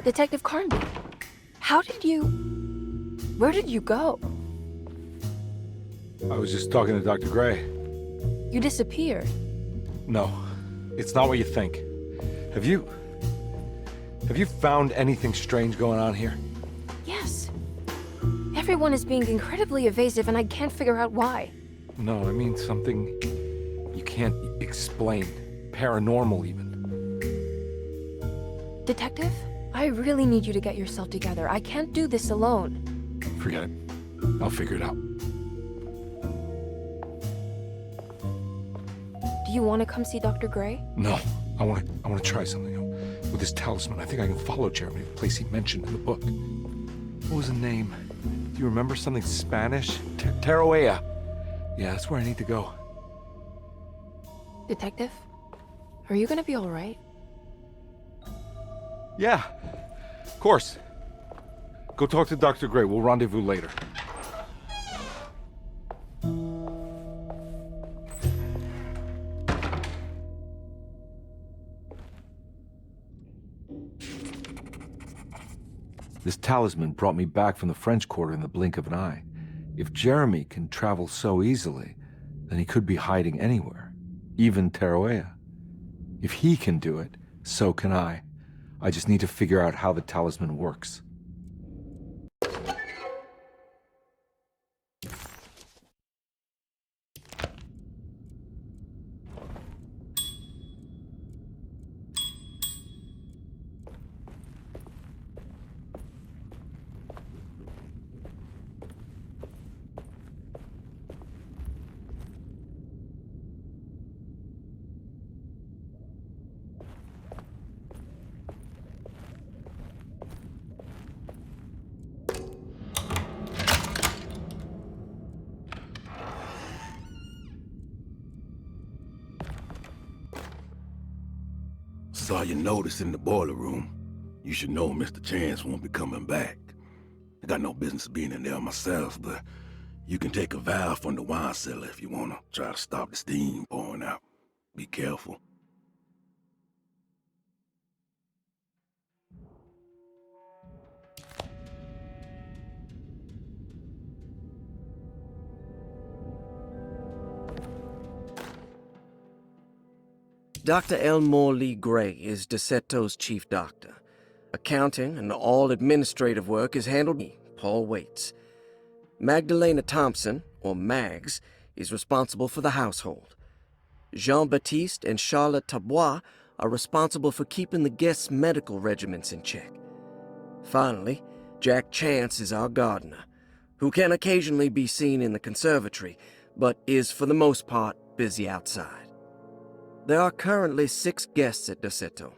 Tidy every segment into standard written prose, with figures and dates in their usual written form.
Detective Carnby, where did you go? I was just talking to Dr. Gray. You disappeared. No, it's not what you think. Have you found anything strange going on here? Yes. Everyone is being incredibly evasive and I can't figure out why. No, I mean something you can't explain. Paranormal, even. Detective, I really need you to get yourself together. I can't do this alone. Forget it. I'll figure it out. Do you want to come see Dr. Gray? No, I want to try something. With this talisman, I think I can follow Jeremy to the place he mentioned in the book. What was the name? Do you remember something Spanish? Teruella. Yeah, that's where I need to go. Detective, are you gonna be all right? Yeah, of course. Go talk to Dr. Gray. We'll rendezvous later. This talisman brought me back from the French Quarter in the blink of an eye. If Jeremy can travel so easily, then he could be hiding anywhere, even Teruella. If he can do it, so can I. I just need to figure out how the talisman works. Saw you notice in the boiler room. You should know Mr. Chance won't be coming back. I got no business being in there myself, but you can take a valve from the wine cellar if you want to try to stop the steam pouring out. Be careful. Dr. Elmore Lee Gray is Desetto's chief doctor. Accounting and all administrative work is handled by me, Paul Waits. Magdalena Thompson, or Mags, is responsible for the household. Jean-Baptiste and Charlotte Tabois are responsible for keeping the guests' medical regimens in check. Finally, Jack Chance is our gardener, who can occasionally be seen in the conservatory, but is for the most part busy outside. There are currently 6 guests at Desetto.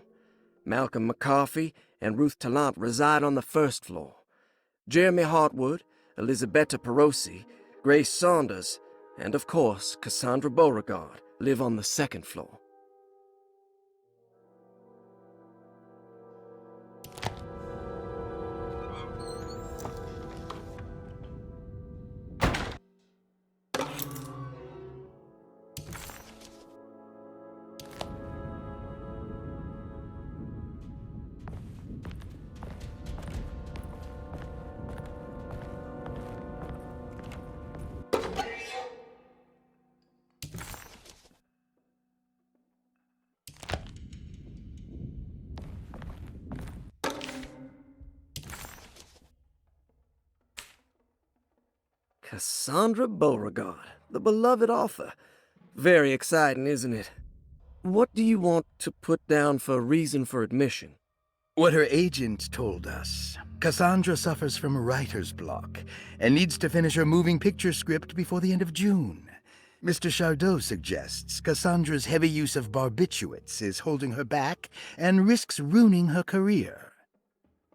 Malcolm McCarthy and Ruth Tallant reside on the first floor. Jeremy Hartwood, Elisabetta Perosi, Grace Saunders, and of course Cassandra Beauregard live on the second floor. Cassandra Beauregard, the beloved author. Very exciting, isn't it? What do you want to put down for reason for admission? What her agent told us. Cassandra suffers from writer's block and needs to finish her moving picture script before the end of June. Mr. Chardot suggests Cassandra's heavy use of barbiturates is holding her back and risks ruining her career.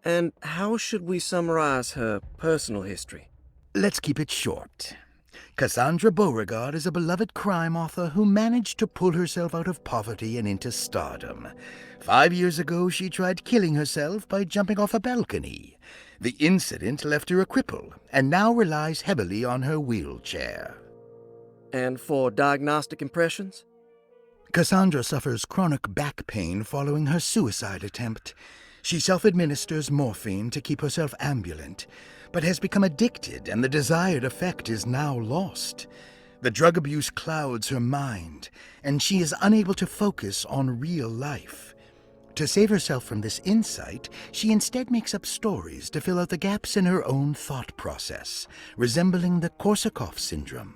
And how should we summarize her personal history? Let's keep it short. Cassandra Beauregard is a beloved crime author who managed to pull herself out of poverty and into stardom. 5 years ago, she tried killing herself by jumping off a balcony. The incident left her a cripple, and now relies heavily on her wheelchair. And for diagnostic impressions? Cassandra suffers chronic back pain following her suicide attempt. She self-administers morphine to keep herself ambulant, but has become addicted and the desired effect is now lost. The drug abuse clouds her mind, and she is unable to focus on real life. To save herself from this insight, she instead makes up stories to fill out the gaps in her own thought process, resembling the Korsakoff syndrome.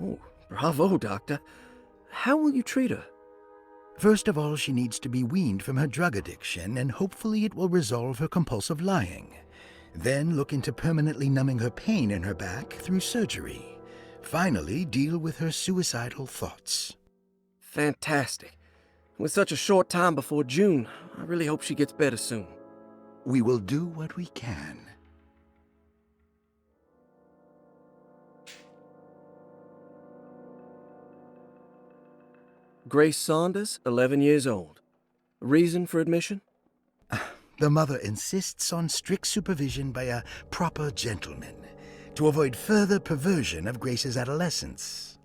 Oh, bravo, Doctor. How will you treat her? First of all, she needs to be weaned from her drug addiction, and hopefully it will resolve her compulsive lying. Then look into permanently numbing her pain in her back through surgery. Finally, deal with her suicidal thoughts. Fantastic. With such a short time before June, I really hope she gets better soon. We will do what we can. Grace Saunders, 11 years old. Reason for admission? The mother insists on strict supervision by a proper gentleman to avoid further perversion of Grace's adolescence.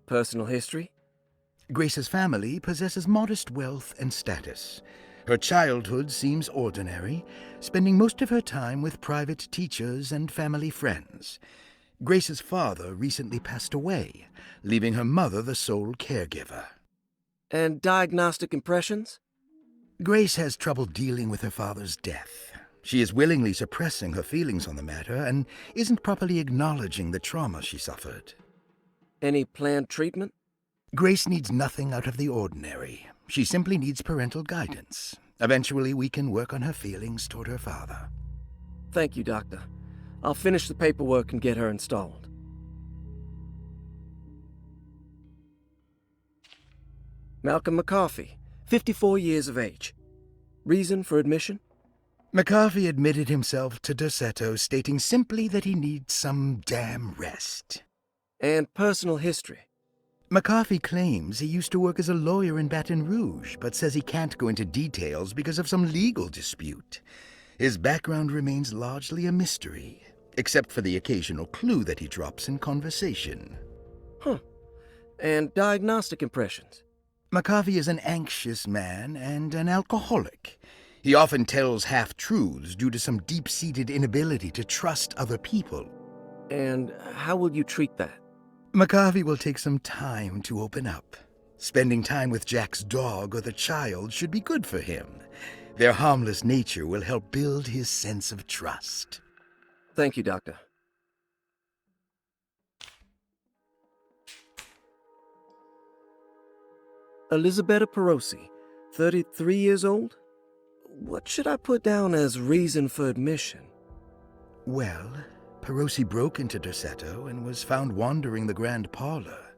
Personal history? Grace's family possesses modest wealth and status. Her childhood seems ordinary, spending most of her time with private teachers and family friends. Grace's father recently passed away, leaving her mother the sole caregiver. And diagnostic impressions? Grace has trouble dealing with her father's death. She is willingly suppressing her feelings on the matter and isn't properly acknowledging the trauma she suffered. Any planned treatment? Grace needs nothing out of the ordinary. She simply needs parental guidance. Eventually, we can work on her feelings toward her father. Thank you, Doctor. I'll finish the paperwork and get her installed. Malcolm McCarthy, 54 years of age. Reason for admission? McCarthy admitted himself to Dorsetto, stating simply that he needs some damn rest. And personal history? McCarthy claims he used to work as a lawyer in Baton Rouge, but says he can't go into details because of some legal dispute. His background remains largely a mystery, except for the occasional clue that he drops in conversation. Huh. And diagnostic impressions? McCarthy is an anxious man and an alcoholic. He often tells half-truths due to some deep-seated inability to trust other people. And how will you treat that? McCarthy will take some time to open up. Spending time with Jack's dog or the child should be good for him. Their harmless nature will help build his sense of trust. Thank you, Doctor. Elisabetta Perosi, 33 years old? What should I put down as reason for admission? Well, Perosi broke into Dorsetto and was found wandering the Grand Parlor.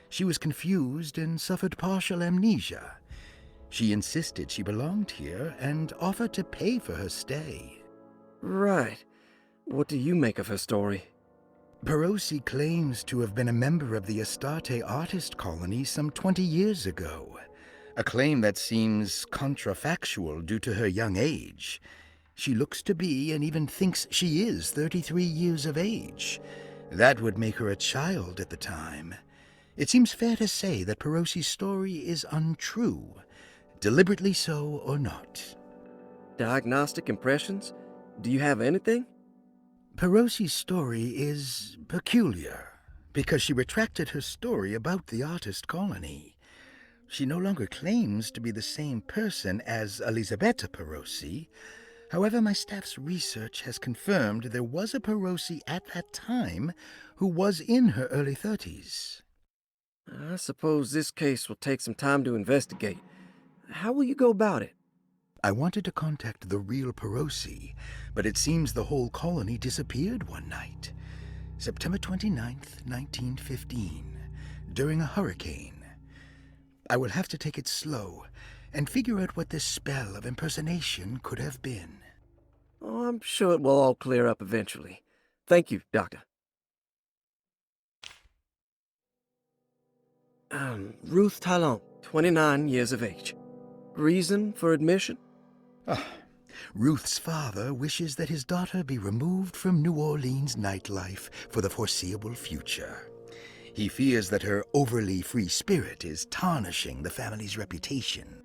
She was confused and suffered partial amnesia. She insisted she belonged here and offered to pay for her stay. Right. What do you make of her story? Perosi claims to have been a member of the Astarte artist colony some 20 years ago, a claim that seems contrafactual due to her young age. She looks to be and even thinks she is 33 years of age. That would make her a child at the time. It seems fair to say that Perosi's story is untrue, deliberately so or not. Diagnostic impressions? Do you have anything? Perosi's story is peculiar because she retracted her story about the artist colony. She no longer claims to be the same person as Elisabetta Perosi. However, my staff's research has confirmed there was a Perosi at that time who was in her early 30s. I suppose this case will take some time to investigate. How will you go about it? I wanted to contact the real Perosi, but it seems the whole colony disappeared one night, September 29th, 1915, during a hurricane. I will have to take it slow and figure out what this spell of impersonation could have been. Oh, I'm sure it will all clear up eventually. Thank you, Doctor. Ruth Talon, 29 years of age. Reason for admission? Ruth's father wishes that his daughter be removed from New Orleans nightlife for the foreseeable future. He fears that her overly free spirit is tarnishing the family's reputation.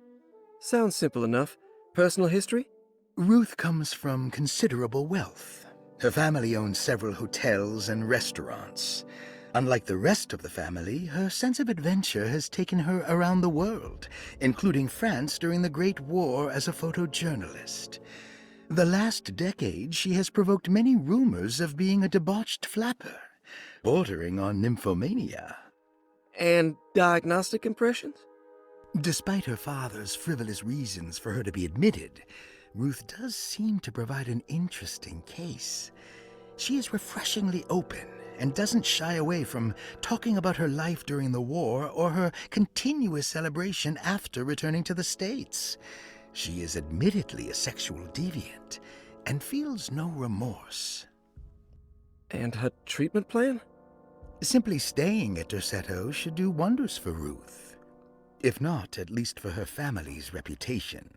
Sounds simple enough. Personal history? Ruth comes from considerable wealth. Her family owns several hotels and restaurants. Unlike the rest of the family, her sense of adventure has taken her around the world, including France during the Great War as a photojournalist. The last decade, she has provoked many rumors of being a debauched flapper, bordering on nymphomania. And diagnostic impressions? Despite her father's frivolous reasons for her to be admitted, Ruth does seem to provide an interesting case. She is refreshingly open and doesn't shy away from talking about her life during the war or her continuous celebration after returning to the States. She is admittedly a sexual deviant and feels no remorse. And her treatment plan? Simply staying at Derceto should do wonders for Ruth. If not, at least for her family's reputation.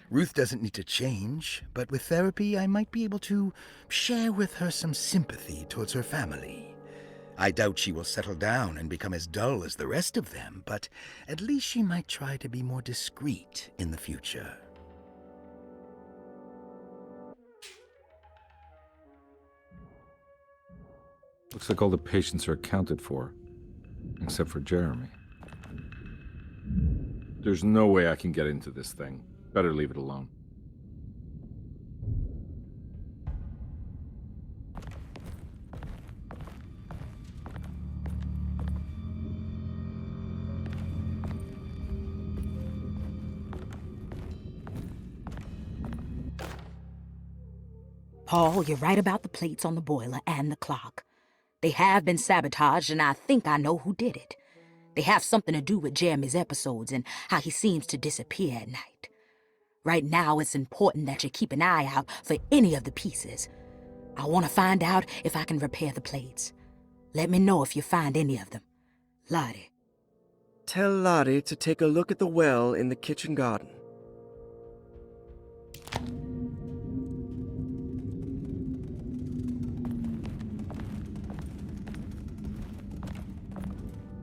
Ruth doesn't need to change, but with therapy I might be able to share with her some sympathy towards her family. I doubt she will settle down and become as dull as the rest of them, but at least she might try to be more discreet in the future. Looks like all the patients are accounted for, except for Jeremy. There's no way I can get into this thing. Better leave it alone. Paul, you're right about the plates on the boiler and the clock. They have been sabotaged, and I think I know who did it. They have something to do with Jeremy's episodes and how he seems to disappear at night. Right now, it's important that you keep an eye out for any of the pieces. I want to find out if I can repair the plates. Let me know if you find any of them. Lottie. Tell Lottie to take a look at the well in the kitchen garden.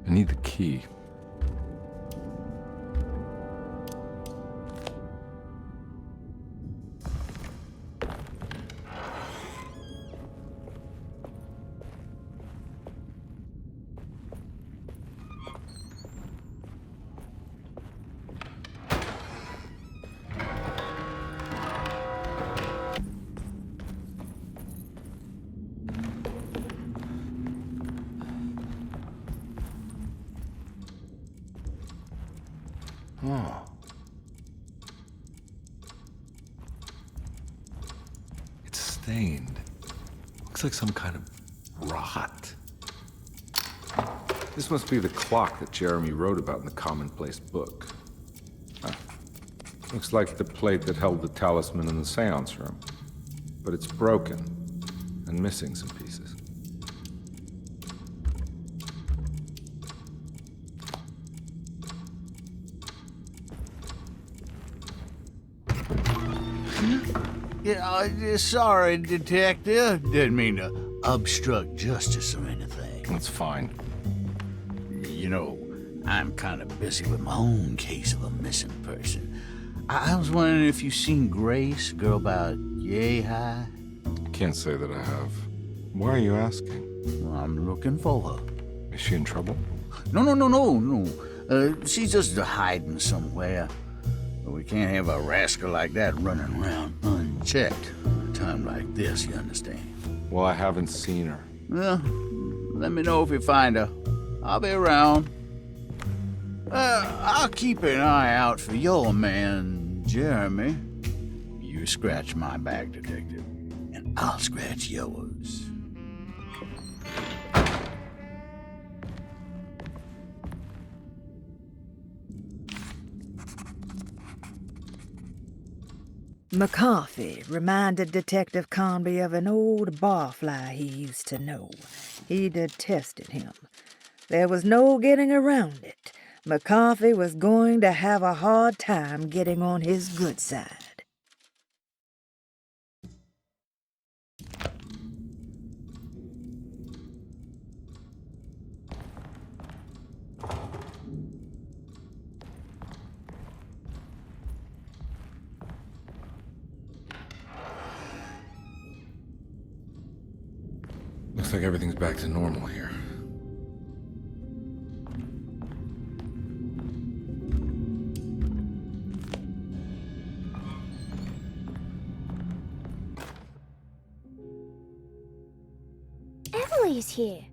I need the key. Oh. It's stained. Looks like some kind of rot. This must be the clock that Jeremy wrote about in the Commonplace book. Huh. Looks like the plate that held the talisman in the seance room. But it's broken and missing some pieces. Yeah, sorry, Detective. Didn't mean to obstruct justice or anything. That's fine. You know, I'm kind of busy with my own case of a missing person. I was wondering if you've seen Grace, girl about yay high? Can't say that I have. Why are you asking? Well, I'm looking for her. Is she in trouble? No. She's just hiding somewhere. We can't have a rascal like that running around unchecked at a time like this, you understand? Well, I haven't seen her. Well, let me know if you find her. I'll be around. I'll keep an eye out for your man, Jeremy. You scratch my back, Detective, and I'll scratch yours. McCarthy reminded Detective Carnby of an old barfly he used to know. He detested him. There was no getting around it. McCarthy was going to have a hard time getting on his good side. like everything's back to normal here. Emily's here.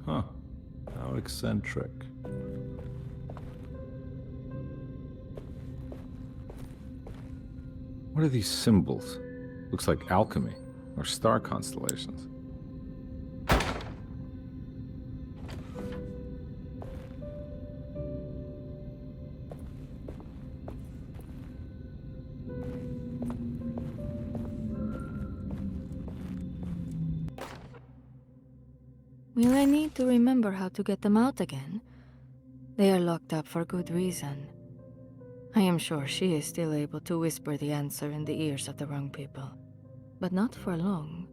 Huh. How eccentric. What are these symbols? Looks like alchemy or star constellations. Will I need to remember how to get them out again? They are locked up for good reason. I am sure she is still able to whisper the answer in the ears of the wrong people. But not for long.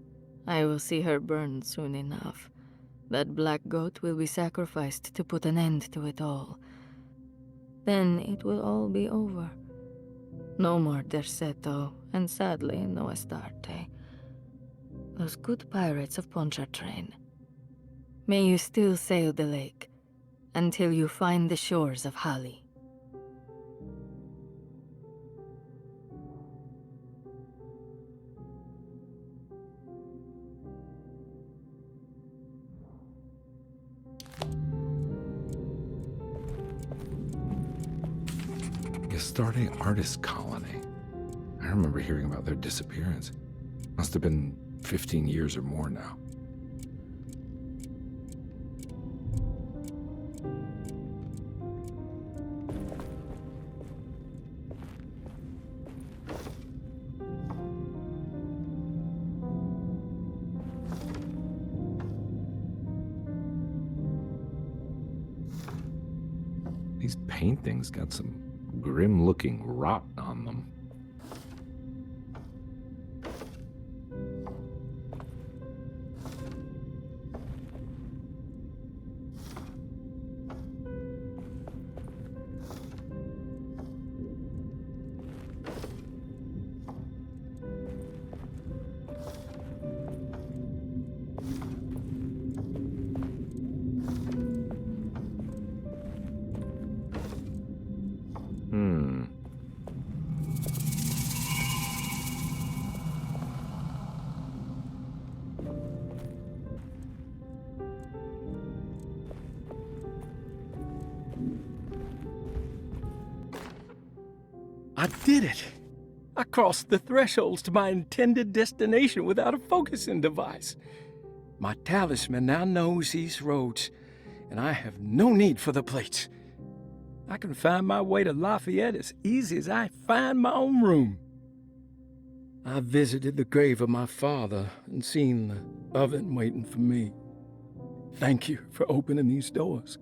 I will see her burned soon enough. That black goat will be sacrificed to put an end to it all. Then it will all be over. No more Derceto, and sadly, no Astarte. Those good pirates of Pontchartrain. May you still sail the lake, until you find the shores of Hali. Astarte Artist Colony. I remember hearing about their disappearance. Must have been 15 years or more now. These paintings got some grim-looking rot on them. I did it! I crossed the thresholds to my intended destination without a focusing device. My talisman now knows these roads, and I have no need for the plates. I can find my way to Lafayette as easy as I find my own room. I visited the grave of my father and seen the oven waiting for me. Thank you for opening these doors.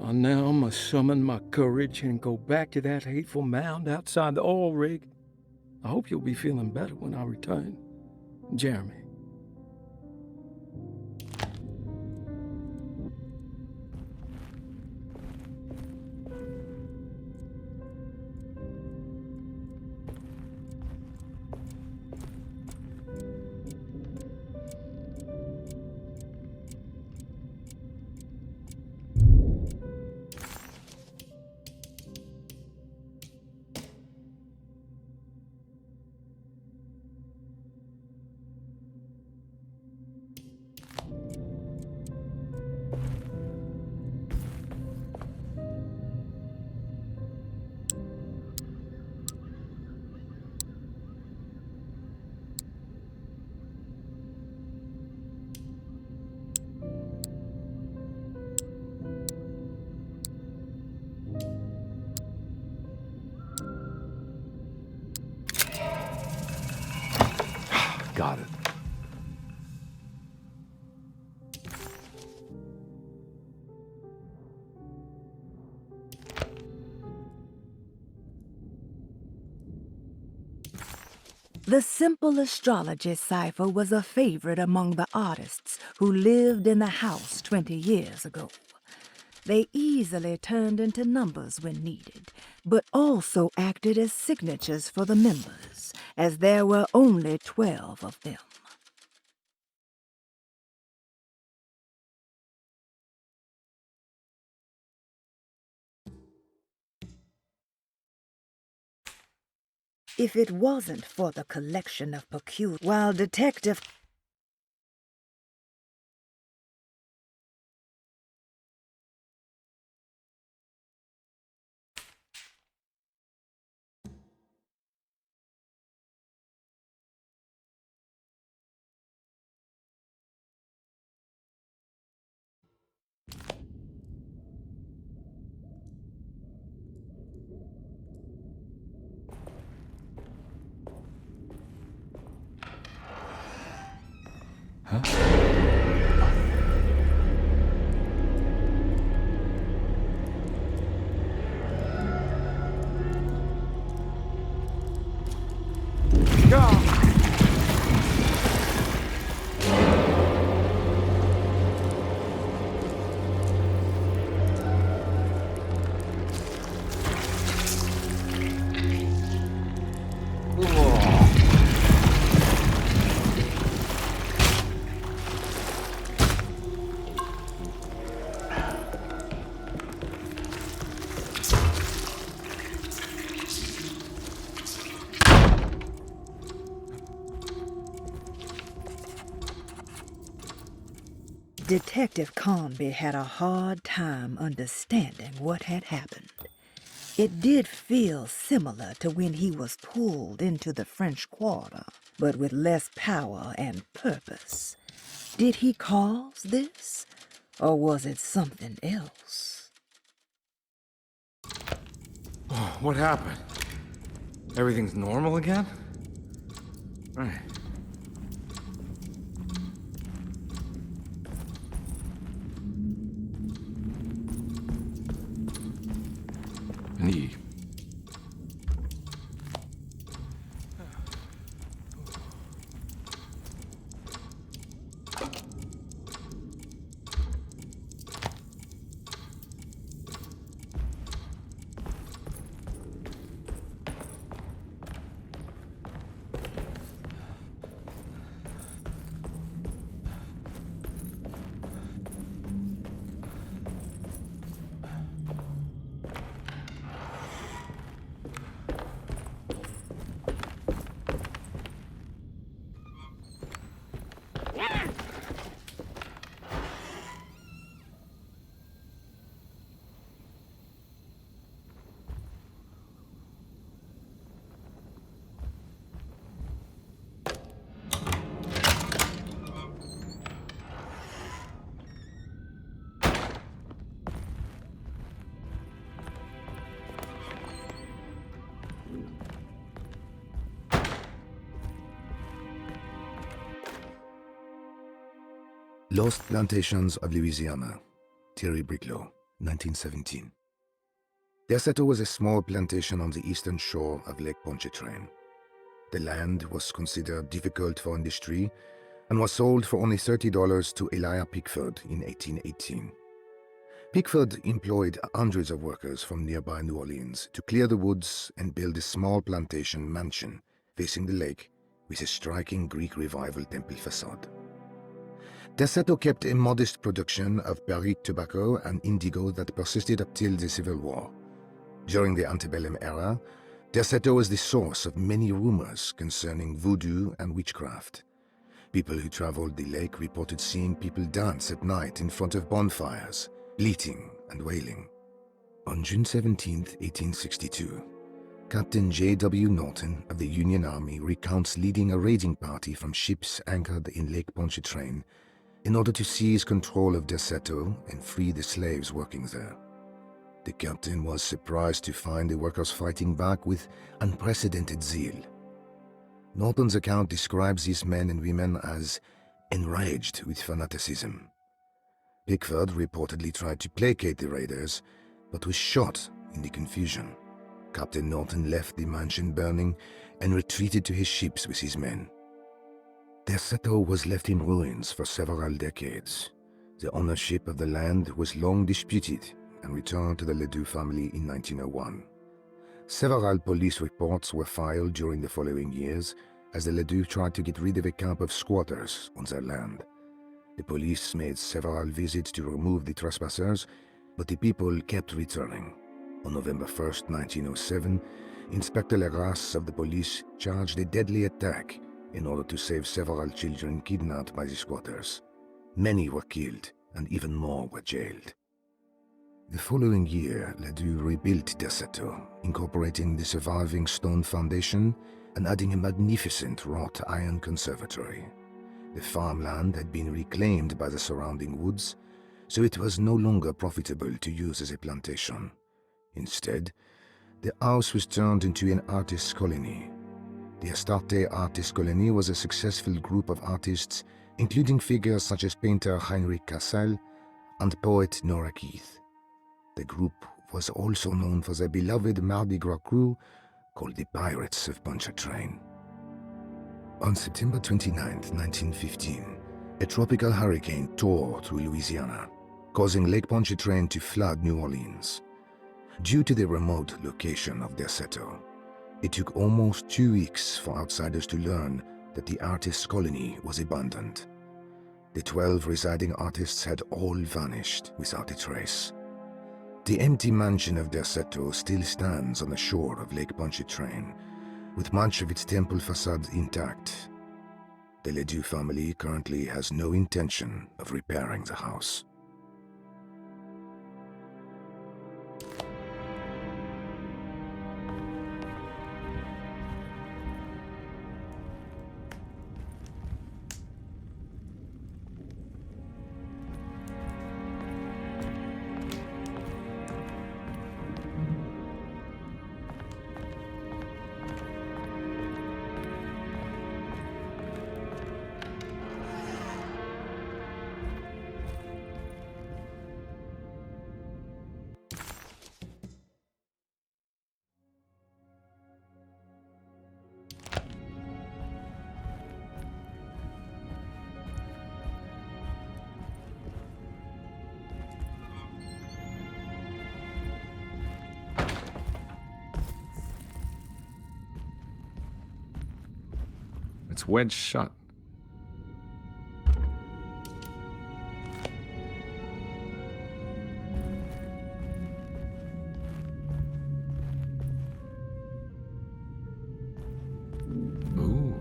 I now must summon my courage and go back to that hateful mound outside the oil rig. I hope you'll be feeling better when I return. Jeremy. Got it. The simple astrology cipher was a favorite among the artists who lived in the house 20 years ago. They easily turned into numbers when needed, but also acted as signatures for the members, as there were only 12 of them. If it wasn't for the collection of peculiar, while Detective Detective Carnby had a hard time understanding what had happened. It did feel similar to when he was pulled into the French Quarter, but with less power and purpose. Did he cause this, or was it something else? What happened? Everything's normal again? Right. Knee. Lost Plantations of Louisiana, Thierry Briclot, 1917. Derceto was a small plantation on the eastern shore of Lake Pontchartrain. The land was considered difficult for industry and was sold for only $30 to Elijah Pickford in 1818. Pickford employed hundreds of workers from nearby New Orleans to clear the woods and build a small plantation mansion facing the lake with a striking Greek Revival temple facade. Derceto kept a modest production of Barrique tobacco and indigo that persisted up till the Civil War. During the antebellum era, Derceto was the source of many rumors concerning voodoo and witchcraft. People who traveled the lake reported seeing people dance at night in front of bonfires, bleating and wailing. On June 17, 1862, Captain J.W. Norton of the Union Army recounts leading a raiding party from ships anchored in Lake Pontchartrain in order to seize control of Derceto and free the slaves working there. The captain was surprised to find the workers fighting back with unprecedented zeal. Norton's account describes these men and women as enraged with fanaticism. Pickford reportedly tried to placate the raiders, but was shot in the confusion. Captain Norton left the mansion burning and retreated to his ships with his men. Derceto was left in ruins for several decades. The ownership of the land was long disputed and returned to the Ledoux family in 1901. Several police reports were filed during the following years as the Ledoux tried to get rid of a camp of squatters on their land. The police made several visits to remove the trespassers, but the people kept returning. On November 1, 1907, Inspector Legrasse of the police charged a deadly attack in order to save several children kidnapped by the squatters. Many were killed, and even more were jailed. The following year, Ledoux rebuilt Derceto, incorporating the surviving stone foundation and adding a magnificent wrought iron conservatory. The farmland had been reclaimed by the surrounding woods, so it was no longer profitable to use as a plantation. Instead, the house was turned into an artist's colony. The Astarte Artist Colony was a successful group of artists, including figures such as painter Heinrich Cassel and poet Nora Keith. The group was also known for their beloved Mardi Gras crew called the Pirates of Pontchartrain. On September 29, 1915, a tropical hurricane tore through Louisiana, causing Lake Pontchartrain to flood New Orleans. Due to the remote location of Derceto, it took almost 2 weeks for outsiders to learn that the artist's colony was abandoned. The 12 residing artists had all vanished without a trace. The empty mansion of Derceto still stands on the shore of Lake Pontchartrain, with much of its temple facade intact. The Ledoux family currently has no intention of repairing the house. It's wedged shut. Ooh.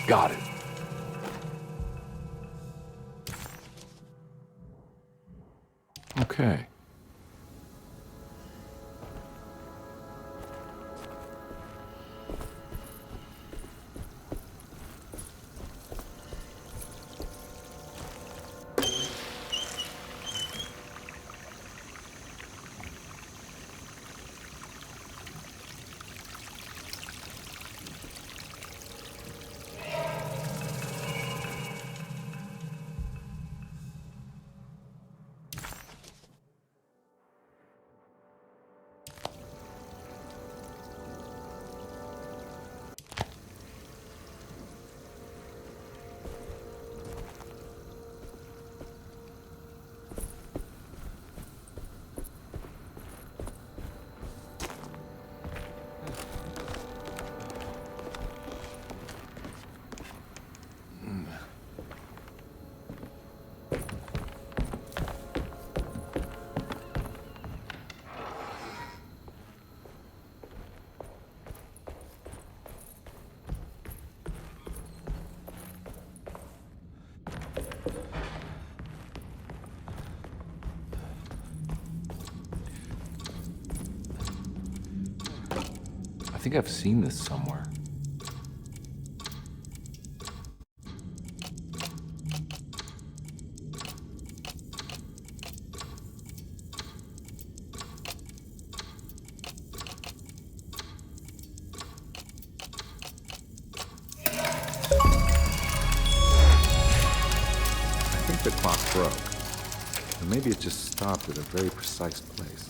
Got it. Okay. I think I've seen this somewhere. I think the clock broke. Or maybe it just stopped at a very precise place.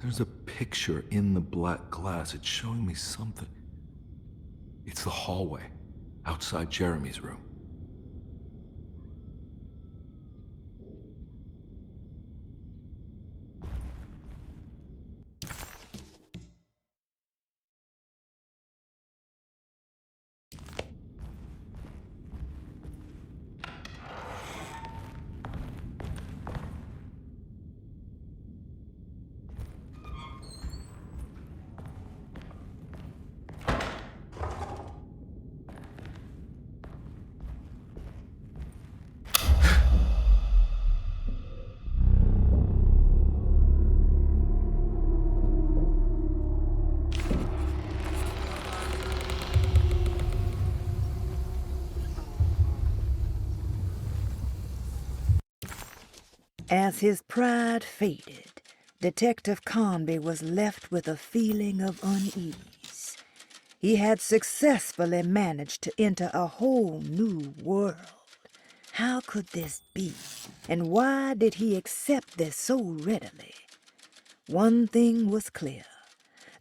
There's a picture in the black glass. It's showing me something. It's the hallway outside Jeremy's room. As his pride faded, Detective Carnby was left with a feeling of unease. He had successfully managed to enter a whole new world. How could this be, and why did he accept this so readily? One thing was clear.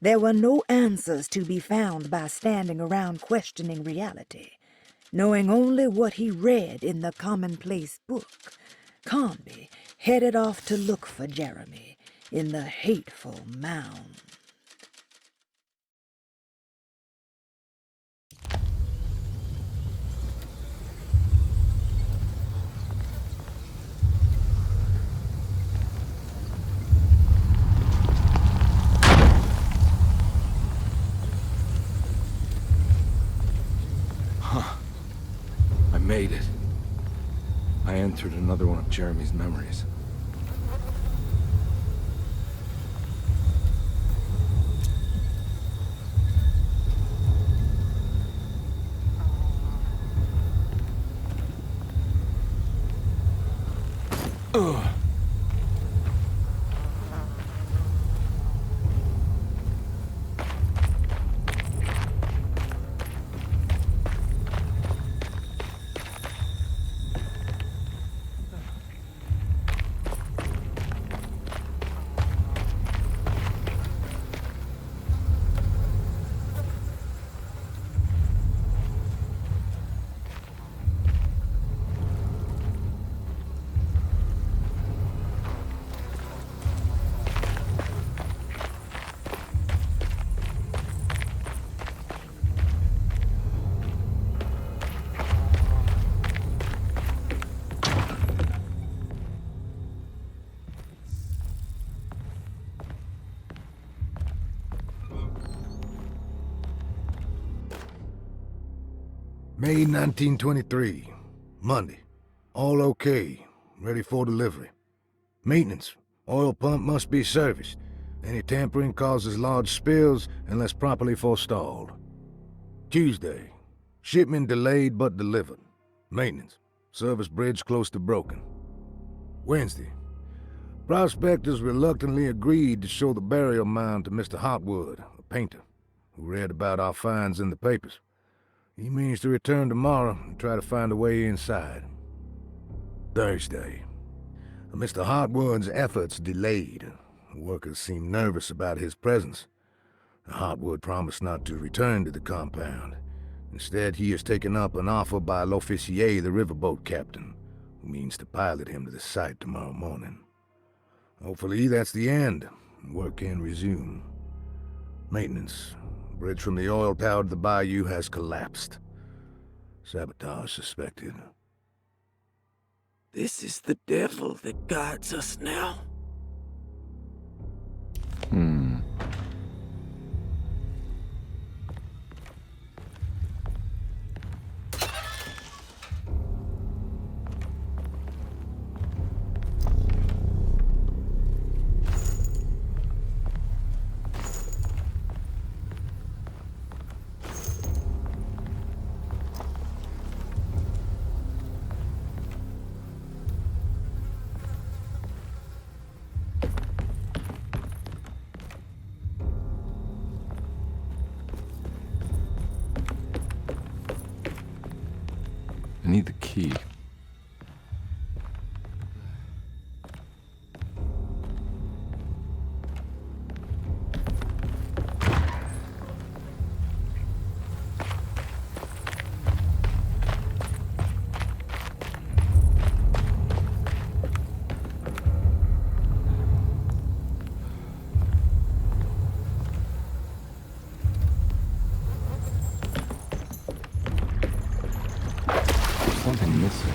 There were no answers to be found by standing around questioning reality. Knowing only what he read in the Commonplace book, Carnby headed off to look for Jeremy in the hateful mound. I made it. I entered another one of Jeremy's memories. Ugh. May 1923. Monday. All okay. Ready for delivery. Maintenance. Oil pump must be serviced. Any tampering causes large spills unless properly forestalled. Tuesday. Shipment delayed but delivered. Maintenance. Service bridge close to broken. Wednesday. Prospectors reluctantly agreed to show the burial mound to Mr. Hotwood, a painter, who read about our finds in the papers. He means to return tomorrow and try to find a way inside. Thursday. Mr. Hotwood's efforts delayed. The workers seemed nervous about his presence. Hotwood promised not to return to the compound. Instead, he has taken up an offer by L'Officier, the riverboat captain, who means to pilot him to the site tomorrow morning. Hopefully that's the end, and work can resume. Maintenance. Bridge from the oil tower to the bayou has collapsed. Sabotage suspected. This is the devil that guides us now. I need the key. Something missing.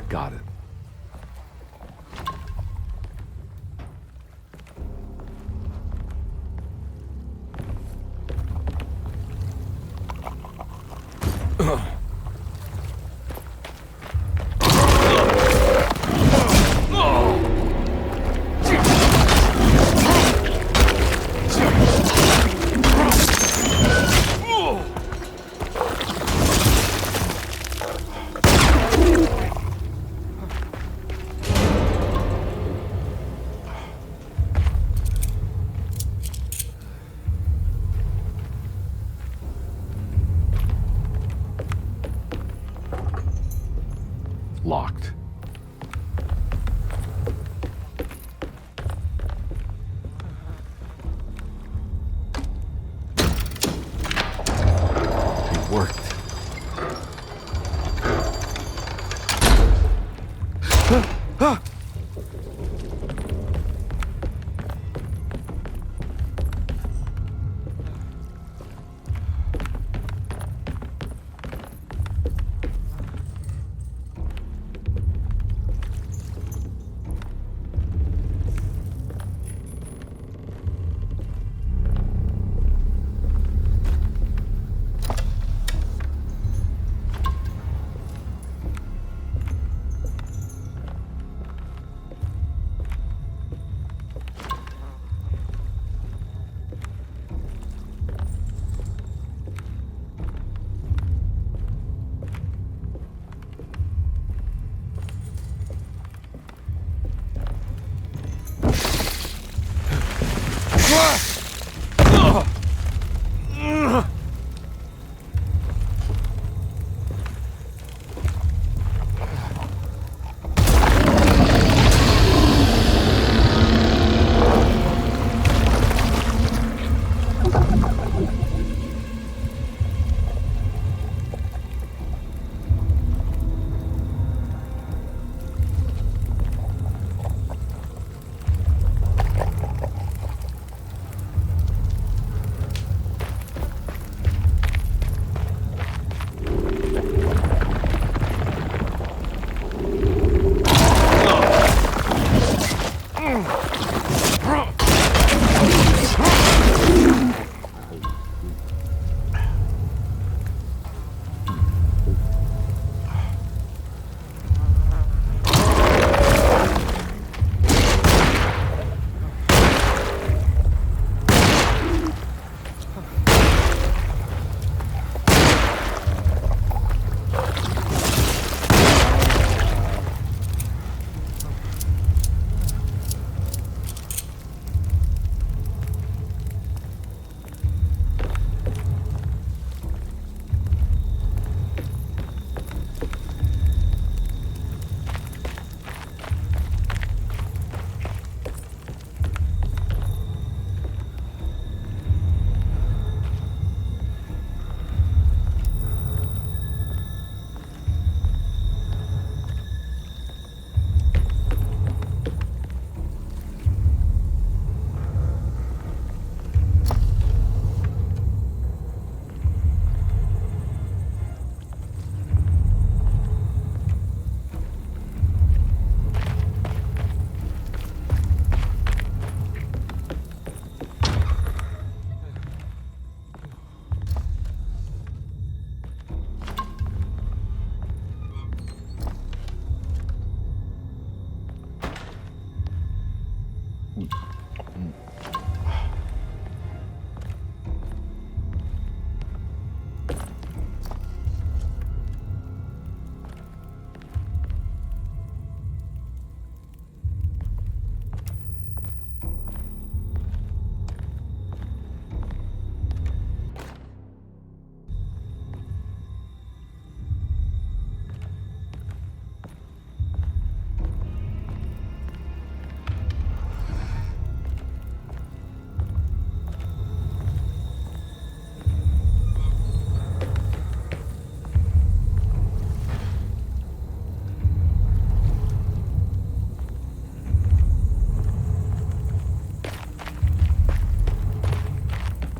Got it. Locked. It worked.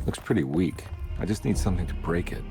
Looks pretty weak. I just need something to break it.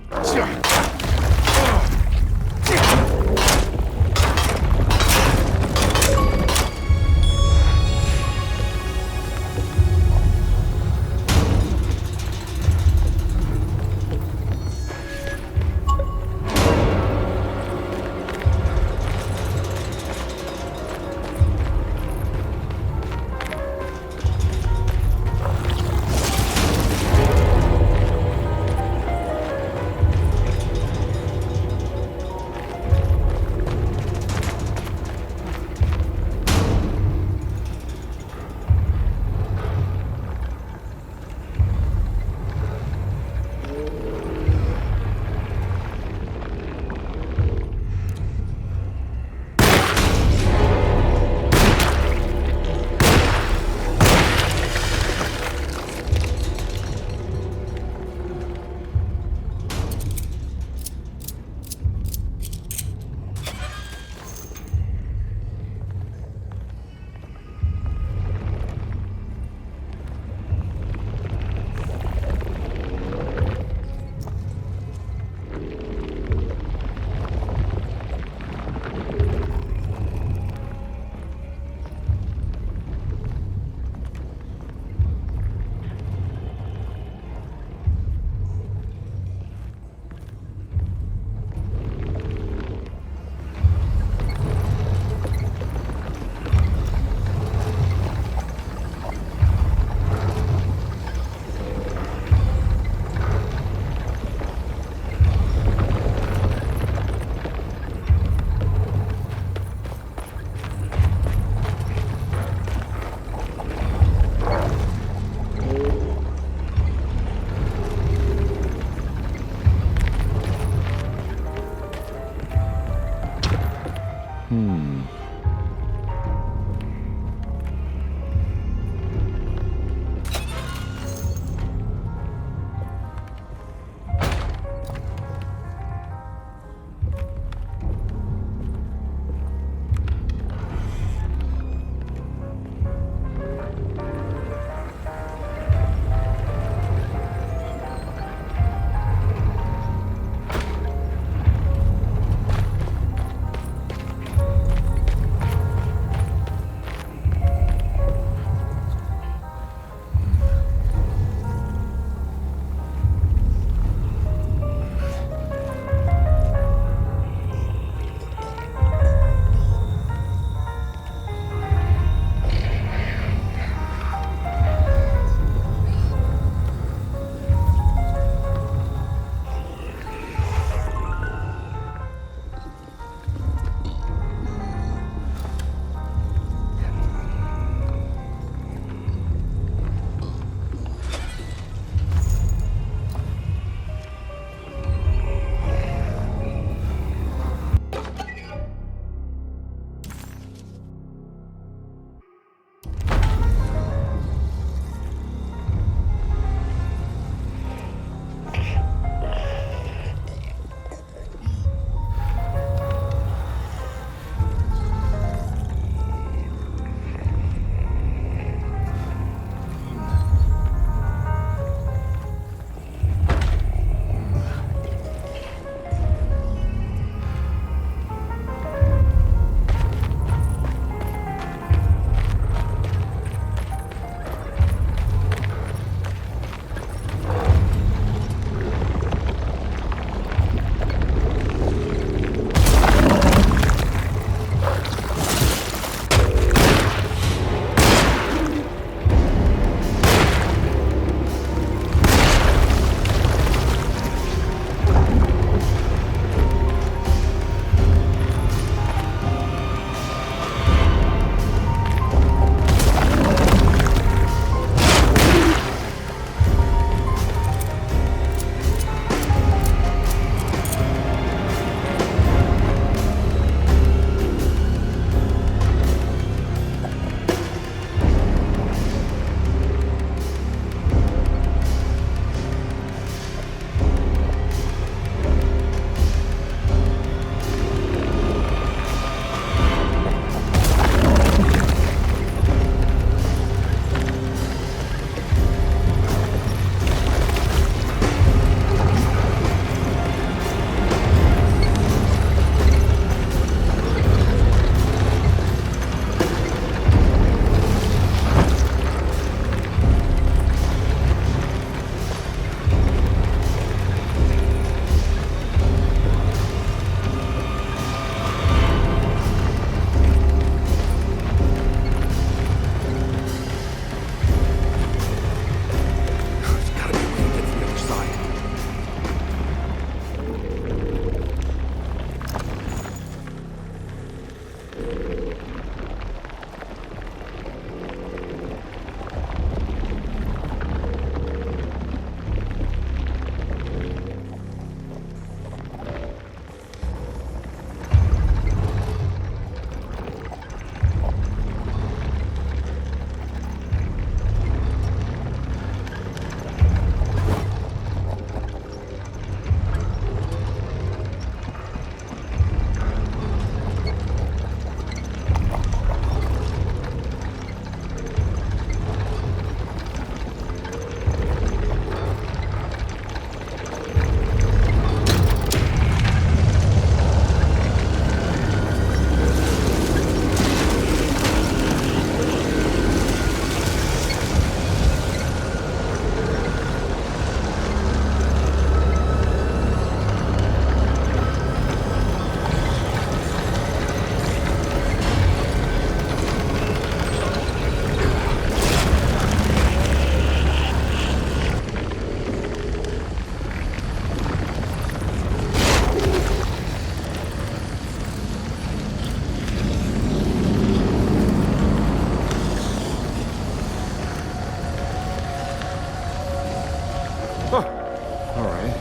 All right.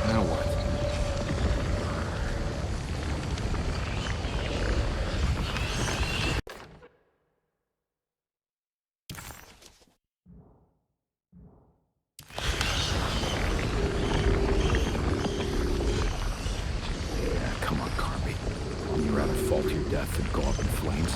Now what? Yeah, come on, Carnby. Wouldn't you rather fall to your death than go up in flames?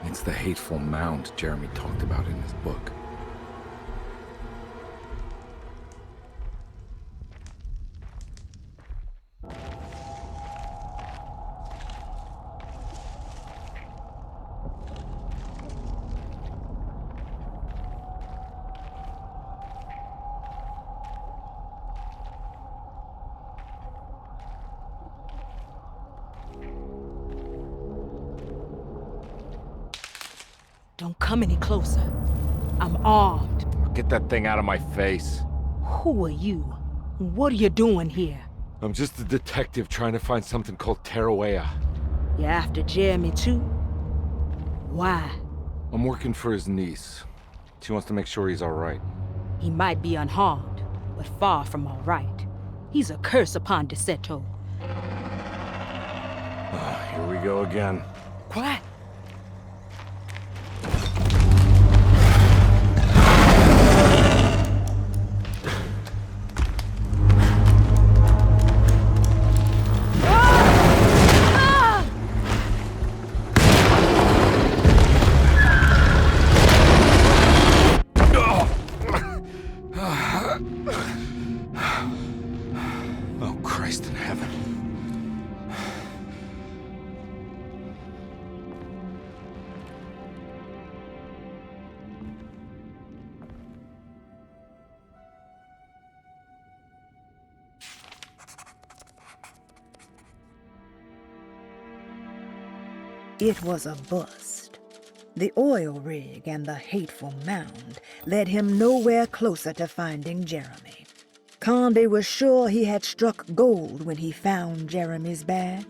It's the hateful mound Jeremy talked about in his book. Don't come any closer. I'm armed. Get that thing out of my face. Who are you? What are you doing here? I'm just a detective trying to find something called Teruea. You after Jeremy too? Why? I'm working for his niece. She wants to make sure he's all right. He might be unharmed, but far from all right. He's a curse upon Deseto. Here we go again. Quiet. Oh, Christ in heaven. It was a bust. The oil rig and the hateful mound led him nowhere closer to finding Jeremy. Carnby was sure he had struck gold when he found Jeremy's bag,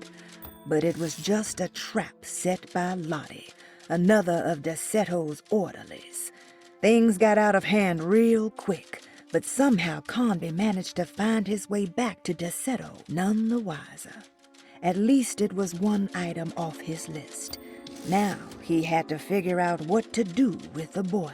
but it was just a trap set by Lottie, another of Deseto's orderlies. Things got out of hand real quick, but somehow Carnby managed to find his way back to Deseto none the wiser. At least it was one item off his list. Now he had to figure out what to do with the boiler.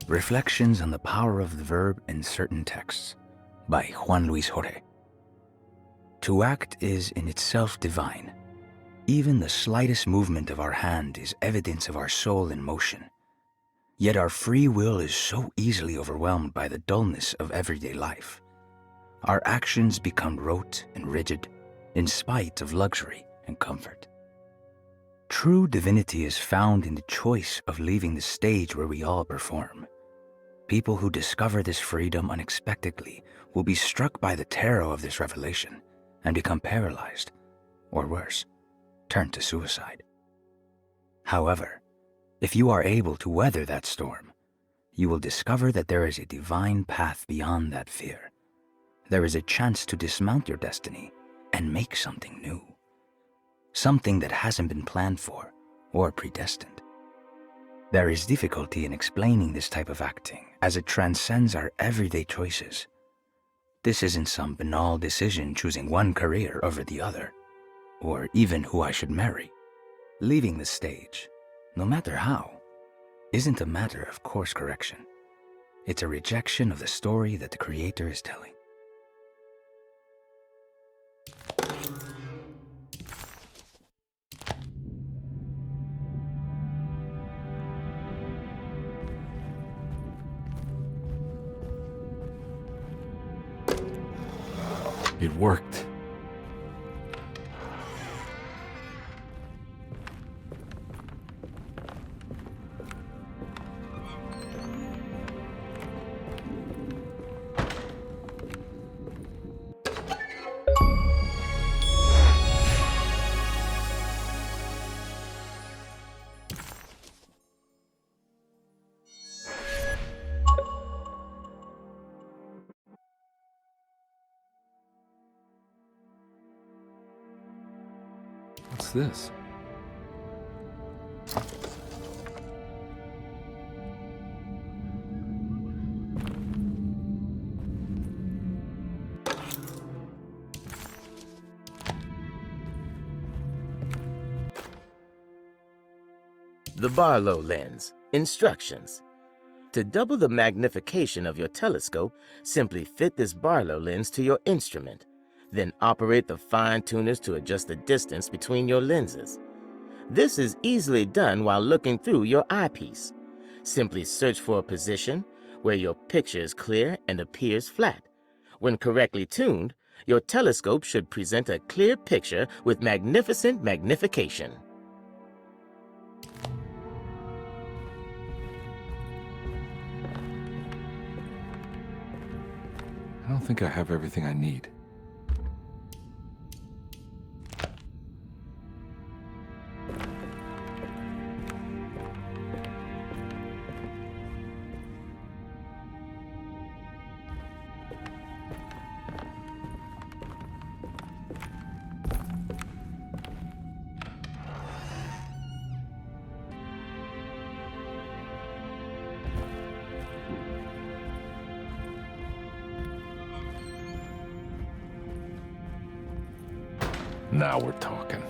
Reflections on the Power of the Verb in Certain Texts by Juan Luis Jorge. To act is in itself divine. Even the slightest movement of our hand is evidence of our soul in motion. Yet our free will is so easily overwhelmed by the dullness of everyday life. Our actions become rote and rigid in spite of luxury and comfort. True divinity is found in the choice of leaving the stage where we all perform. People who discover this freedom unexpectedly will be struck by the terror of this revelation and become paralyzed, or worse, turn to suicide. However, if you are able to weather that storm, you will discover that there is a divine path beyond that fear. There is a chance to dismount your destiny and make something new. Something that hasn't been planned for or predestined. There is difficulty in explaining this type of acting as it transcends our everyday choices. This isn't some banal decision choosing one career over the other, or even who I should marry. Leaving the stage, no matter how, isn't a matter of course correction. It's a rejection of the story that the Creator is telling. It worked. What's this? The Barlow lens. Instructions. To double the magnification of your telescope, simply fit this Barlow lens to your instrument. Then operate the fine tuners to adjust the distance between your lenses. This is easily done while looking through your eyepiece. Simply search for a position where your picture is clear and appears flat. When correctly tuned, your telescope should present a clear picture with magnificent magnification. I don't think I have everything I need. Now we're talking.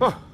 Oh.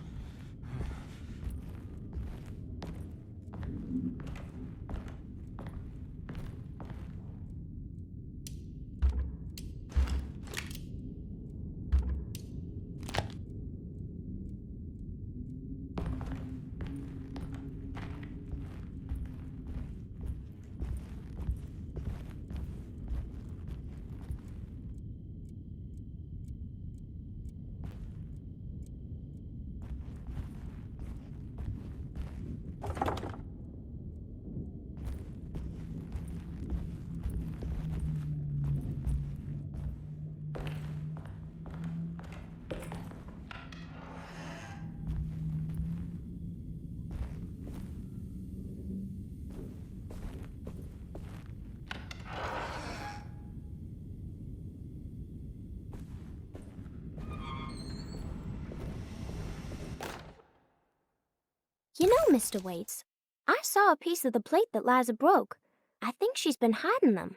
You know, Mr. Waits, I saw a piece of the plate that Liza broke. I think she's been hiding them.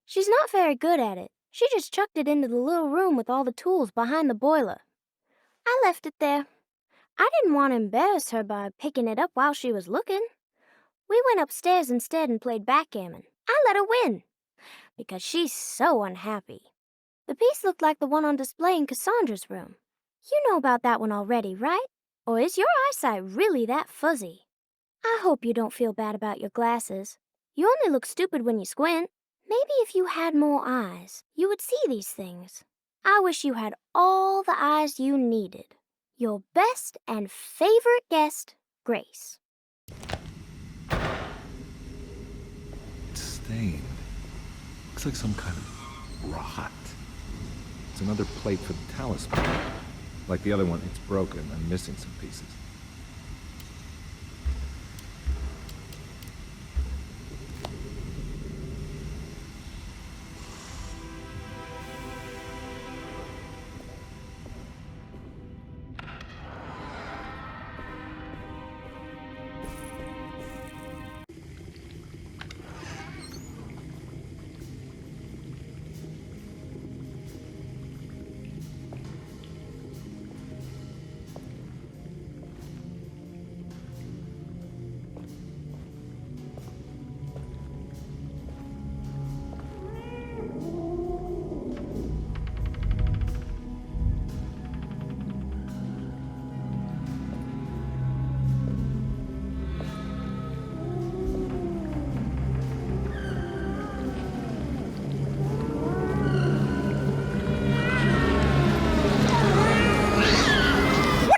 She's not very good at it. She just chucked it into the little room with all the tools behind the boiler. I left it there. I didn't want to embarrass her by picking it up while she was looking. We went upstairs instead and played backgammon. I let her win, because she's so unhappy. The piece looked like the one on display in Cassandra's room. You know about that one already, right? Or is your eyesight really that fuzzy? I hope you don't feel bad about your glasses. You only look stupid when you squint. Maybe if you had more eyes, you would see these things. I wish you had all the eyes you needed. Your best and favorite guest, Grace. It's stained. Looks like some kind of rot. It's another plate for the talisman. Like the other one, it's broken and missing some pieces.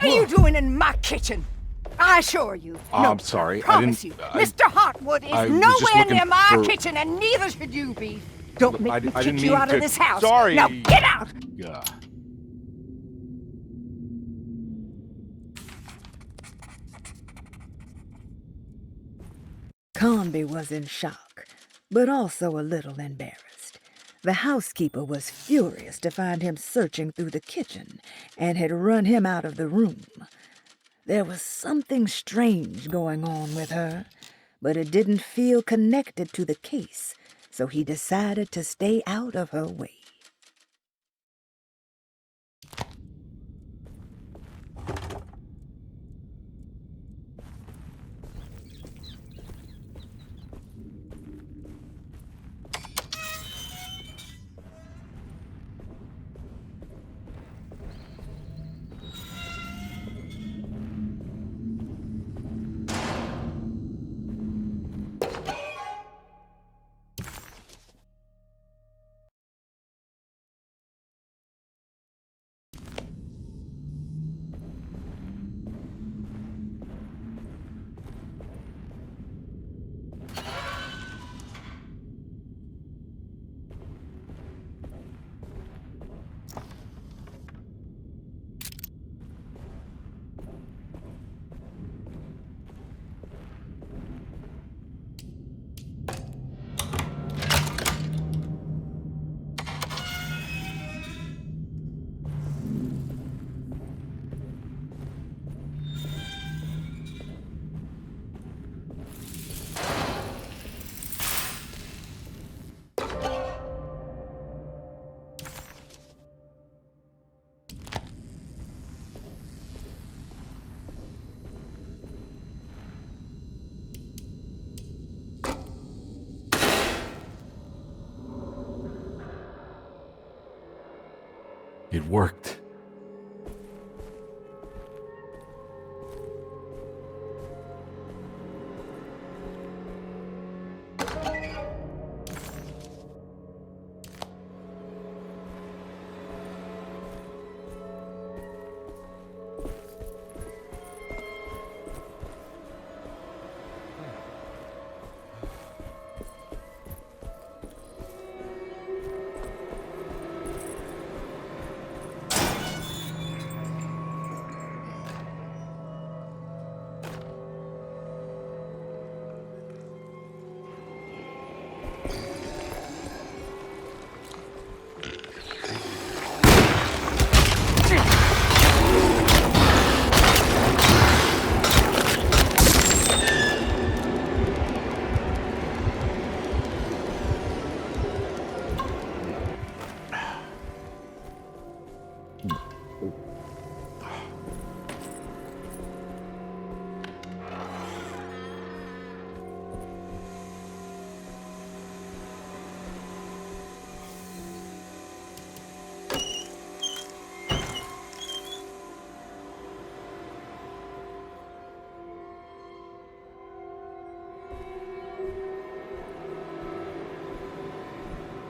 What are you doing in my kitchen? I assure you. No, I'm sorry. Promise you. Mr. Hartwood is nowhere near my kitchen, and neither should you be. Don't make me kick you out of this house. Sorry. Now get out! Yeah. Carnby was in shock, but also a little embarrassed. The housekeeper was furious to find him searching through the kitchen and had run him out of the room. There was something strange going on with her, but it didn't feel connected to the case, so he decided to stay out of her way. It worked.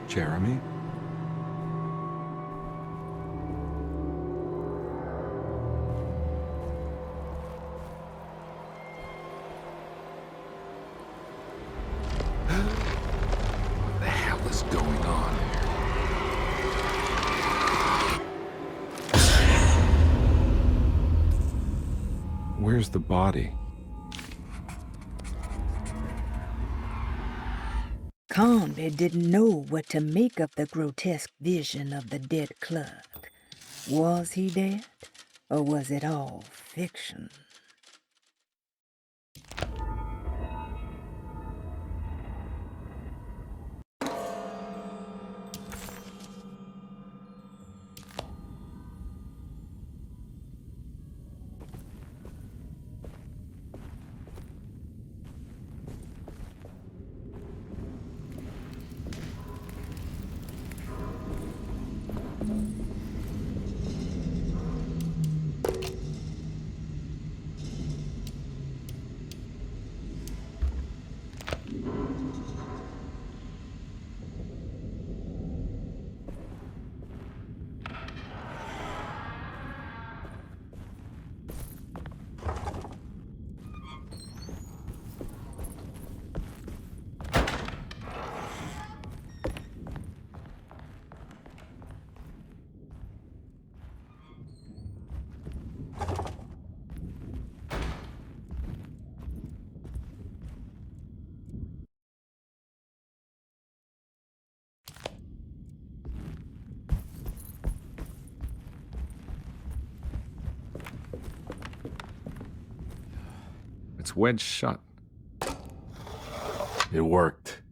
Jeremy? What the hell is going on here? Where's the body? Carnby didn't know what to make of the grotesque vision of the dead clerk. Was he dead, or was it all fiction? It's wedged shut. It worked.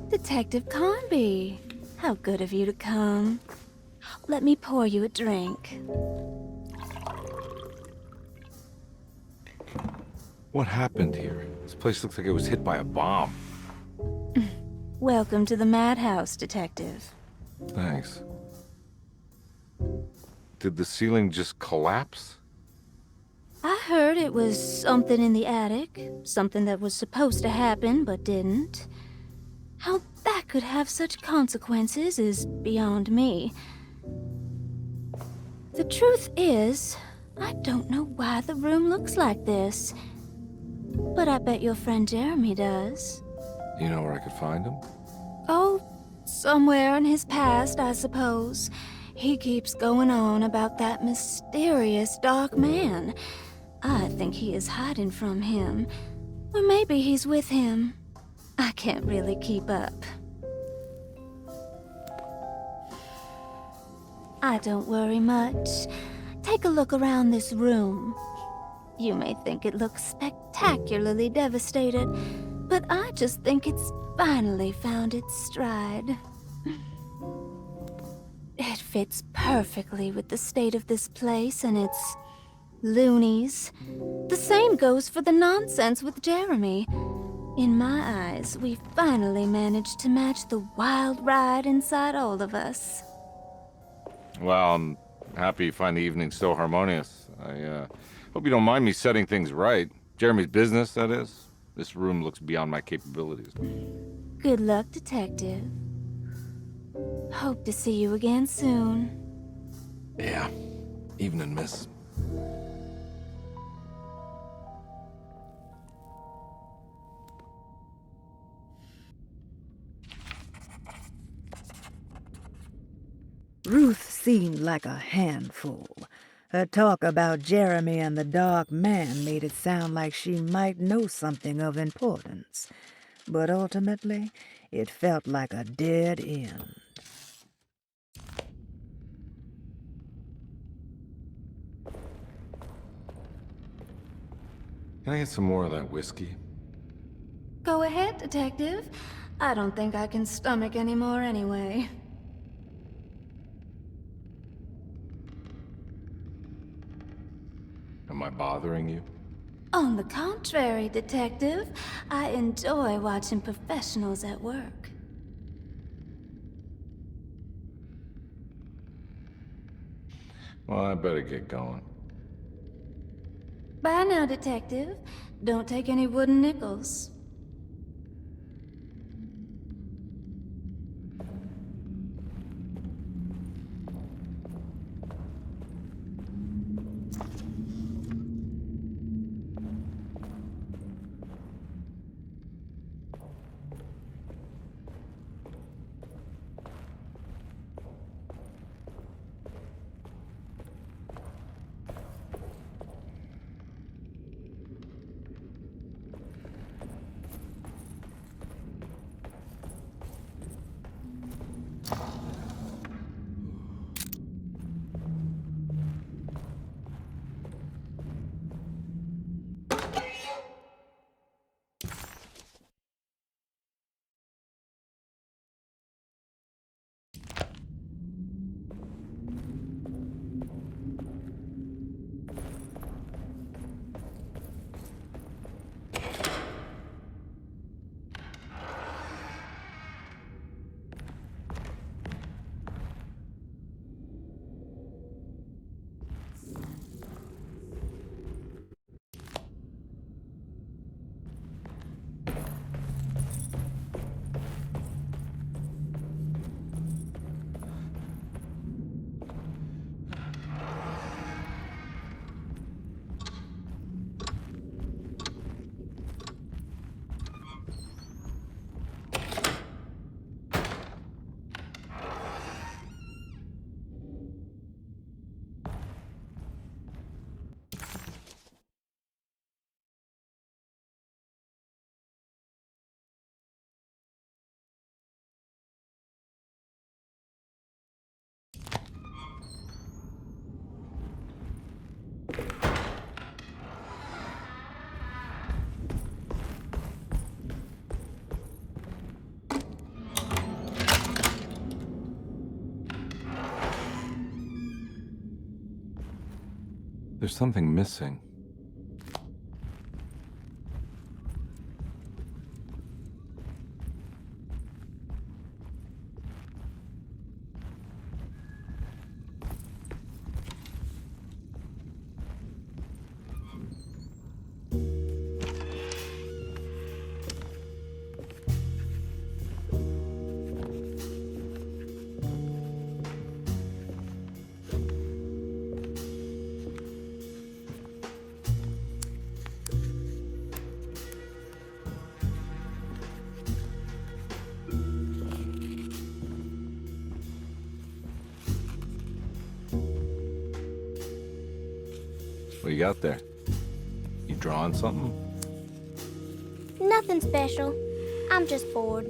Detective Carnby, how good of you to come. Let me pour you a drink. What happened here? This place looks like it was hit by a bomb. Welcome to the madhouse, Detective. Thanks. Did the ceiling just collapse? I heard it was something in the attic, something that was supposed to happen but didn't. How that could have such consequences is beyond me. The truth is, I don't know why the room looks like this. But I bet your friend Jeremy does. You know where I could find him? Oh, somewhere in his past, I suppose. He keeps going on about that mysterious dark man. I think he is hiding from him. Or maybe he's with him. I can't really keep up. I don't worry much. Take a look around this room. You may think it looks spectacularly devastated, but I just think it's finally found its stride. It fits perfectly with the state of this place and its loonies. The same goes for the nonsense with Jeremy. In my eyes, we finally managed to match the wild ride inside all of us. Well, I'm happy you find the evening so harmonious. I hope you don't mind me setting things right. Jeremy's business, that is. This room looks beyond my capabilities. Good luck, Detective. Hope to see you again soon. Yeah. Evening, miss. Ruth seemed like a handful. Her talk about Jeremy and the Dark Man made it sound like she might know something of importance. But ultimately, it felt like a dead end. Can I get some more of that whiskey? Go ahead, Detective. I don't think I can stomach any more anyway. Am I bothering you? On the contrary, Detective, I enjoy watching professionals at work. Well, I better get going. Bye now, Detective. Don't take any wooden nickels. There's something missing. What you got there? drawing something? Nothing special. I'm just bored.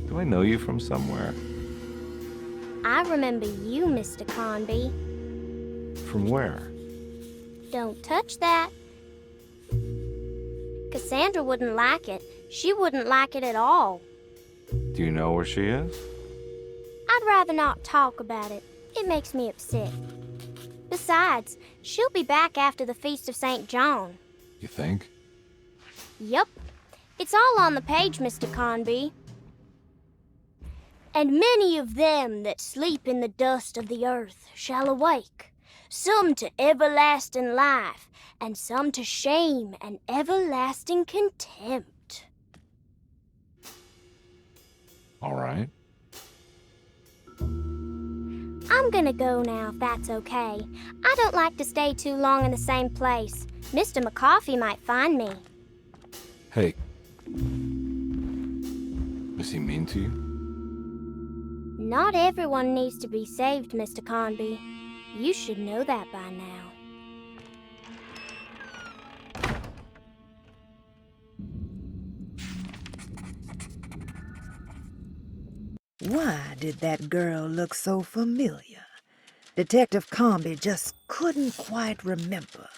Do I know you from somewhere? I remember you, Mr. Carnby. From where? Don't touch that. Cassandra wouldn't like it. She wouldn't like it at all. Do you know where she is? I'd rather not talk about it. It makes me upset. Besides, she'll be back after the Feast of St. John. You think? Yup. It's all on the page, Mr. Carnby. And many of them that sleep in the dust of the earth shall awake, some to everlasting life, and some to shame and everlasting contempt. All right. I'm gonna go now, if that's okay. I don't like to stay too long in the same place. Mr. McCoffey might find me. Hey. Is he mean to you? Not everyone needs to be saved, Mr. Carnby. You should know that by now. Why did that girl look so familiar? Detective Carnby just couldn't quite remember.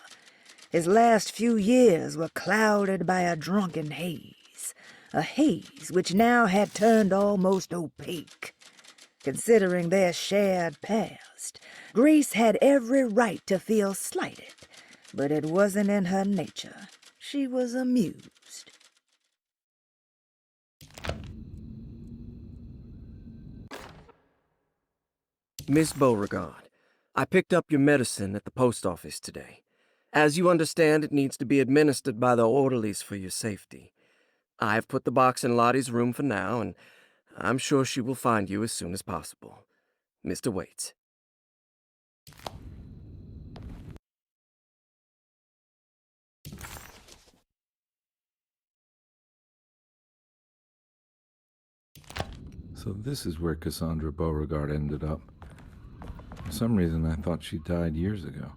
His last few years were clouded by a drunken haze, a haze which now had turned almost opaque. Considering their shared past, Grace had every right to feel slighted, but it wasn't in her nature. She was amused. Miss Beauregard, I picked up your medicine at the post office today. As you understand, it needs to be administered by the orderlies for your safety. I've put the box in Lottie's room for now, and I'm sure she will find you as soon as possible. Mr. Waits. So this is where Cassandra Beauregard ended up. For some reason, I thought she died years ago.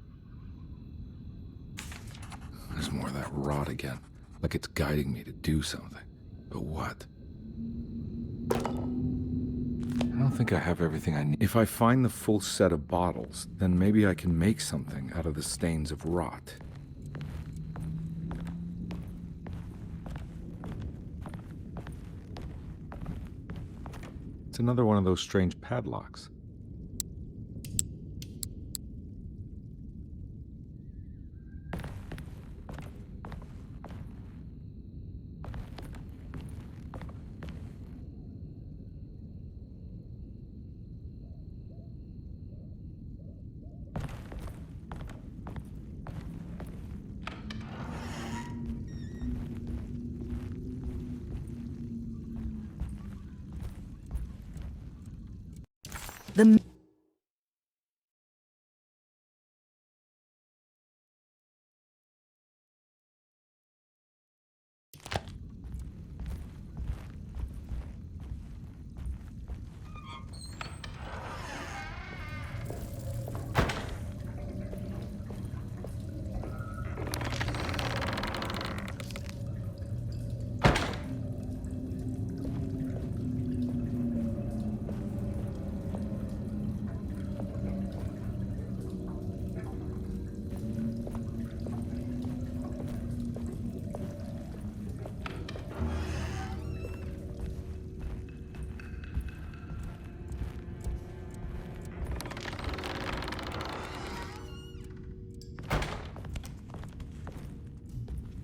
There's more of that rot again, like it's guiding me to do something. But what? I don't think I have everything I need. If I find the full set of bottles, then maybe I can make something out of the stains of rot. It's another one of those strange padlocks. The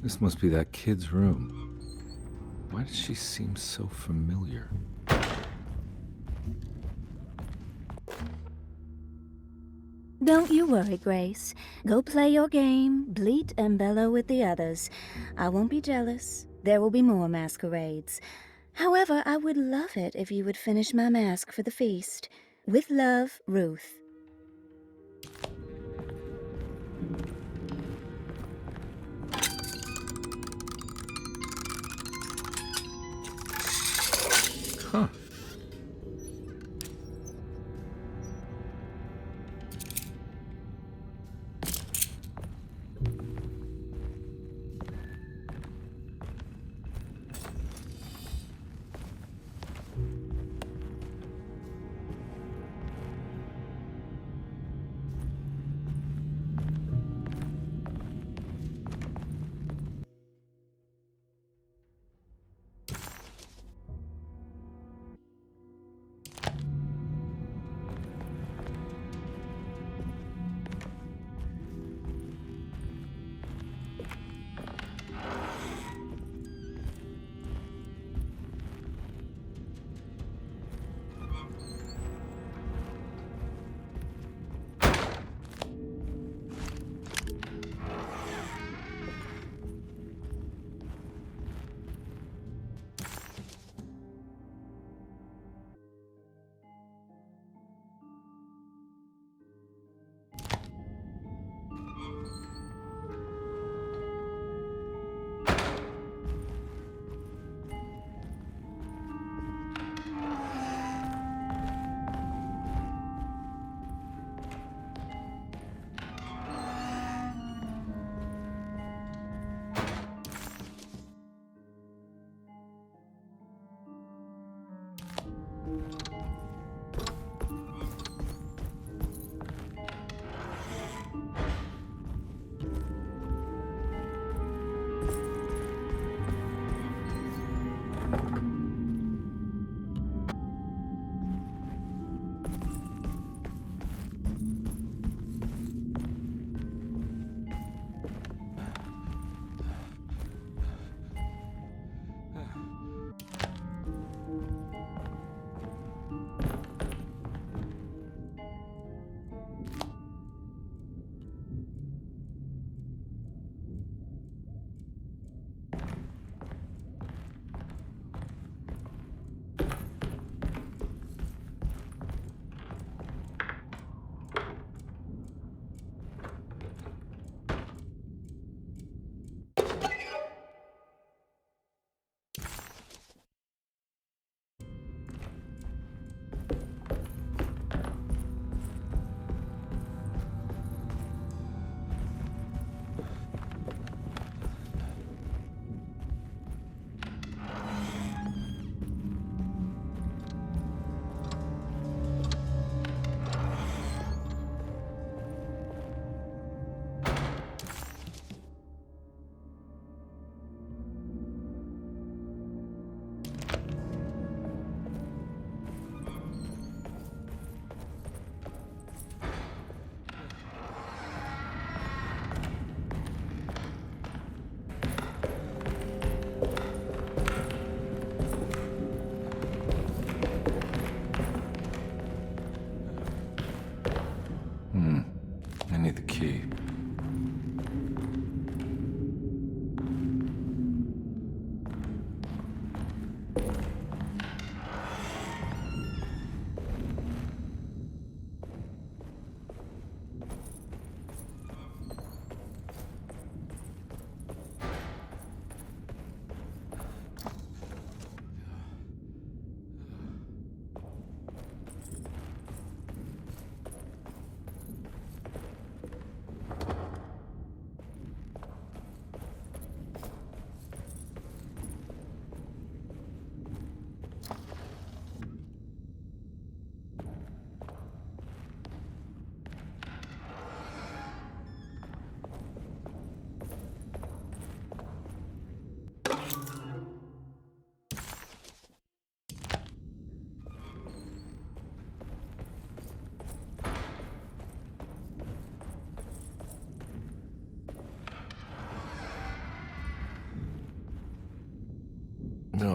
This must be that kid's room. Why does she seem so familiar? Don't you worry, Grace. Go play your game, bleat and bellow with the others. I won't be jealous. There will be more masquerades. However, I would love it if you would finish my mask for the feast. With love, Ruth. Huh.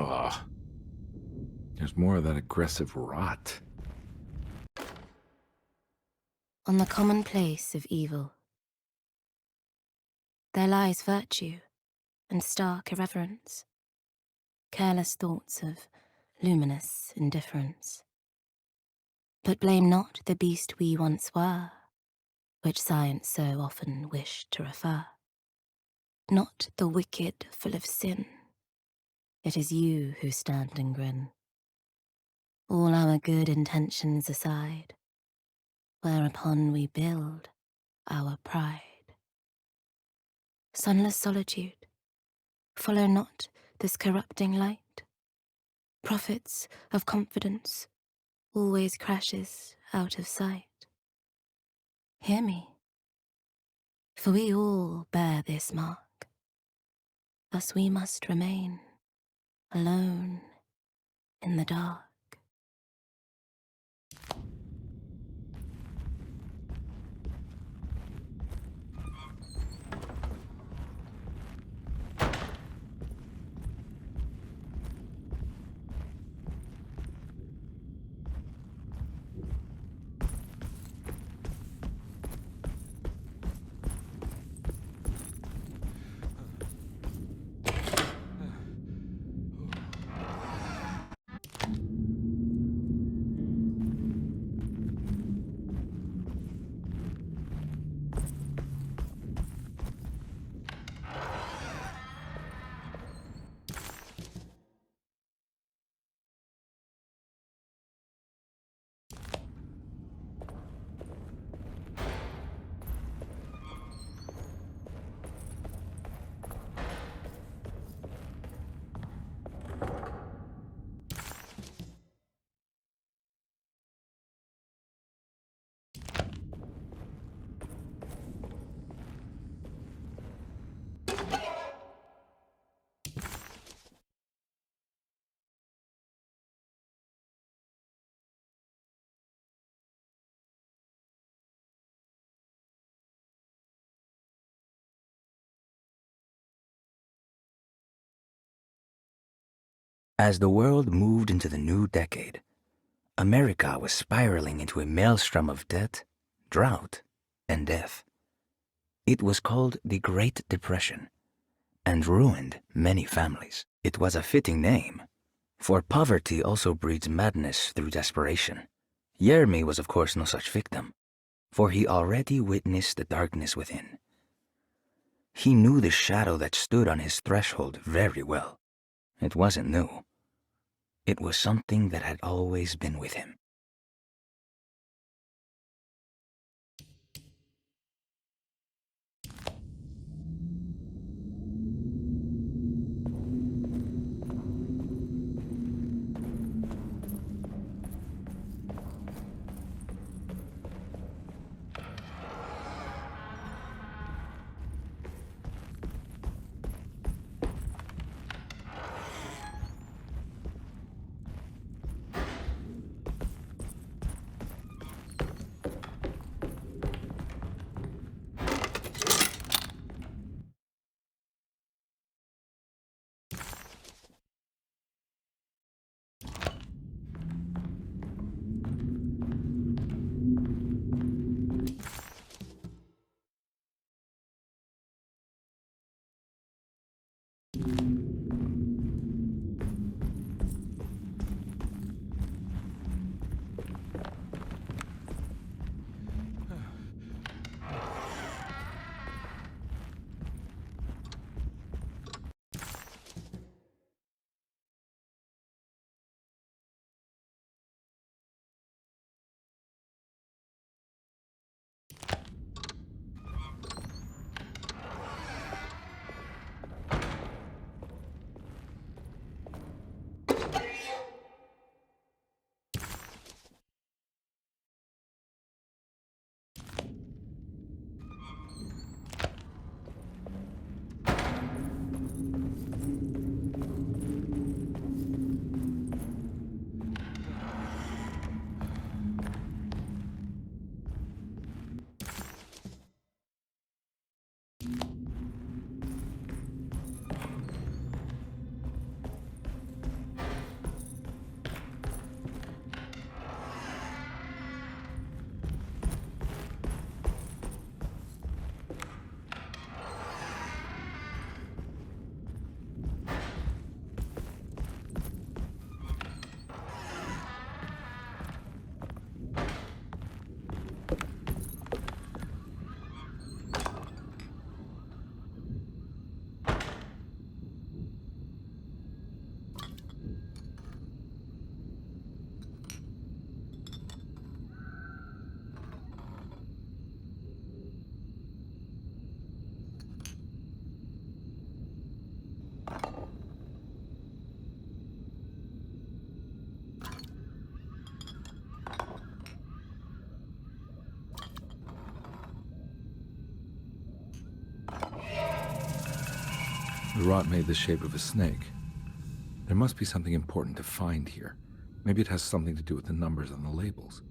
Ugh. There's more of that aggressive rot. On the commonplace of evil, there lies virtue and stark irreverence, careless thoughts of luminous indifference. But blame not the beast we once were, which science so often wished to refer. Not the wicked full of sin, it is you who stand and grin. All our good intentions aside, whereupon we build our pride. Sunless solitude, follow not this corrupting light. Prophets of confidence always crashes out of sight. Hear me, for we all bear this mark. Thus we must remain alone in the dark. As the world moved into the new decade, America was spiraling into a maelstrom of debt, drought, and death. It was called the Great Depression, and ruined many families. It was a fitting name, for poverty also breeds madness through desperation. Jeremy was of course no such victim, for he already witnessed the darkness within. He knew the shadow that stood on his threshold very well. It wasn't new. It was something that had always been with him. The rot made the shape of a snake. There must be something important to find here. Maybe it has something to do with the numbers on the labels.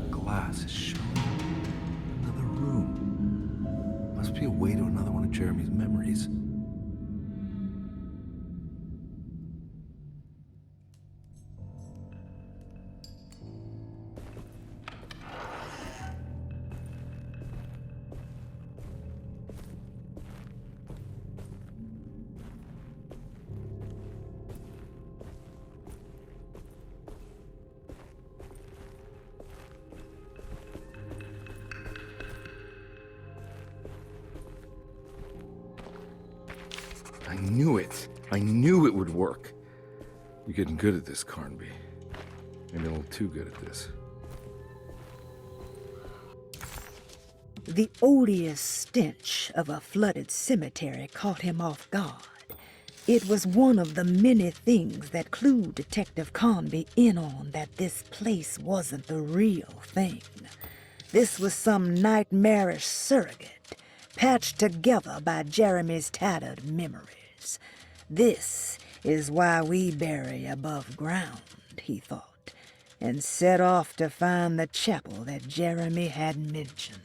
Glass is showing another room. Must be a way to another one of Jeremy's memories. I knew it. I knew it would work. You're getting good at this, Carnby. Maybe a little too good at this. The odious stench of a flooded cemetery caught him off guard. It was one of the many things that clued Detective Carnby in on that this place wasn't the real thing. This was some nightmarish surrogate, patched together by Jeremy's tattered memories. lives. This is why we bury above ground, he thought, and set off to find the chapel that Jeremy had mentioned.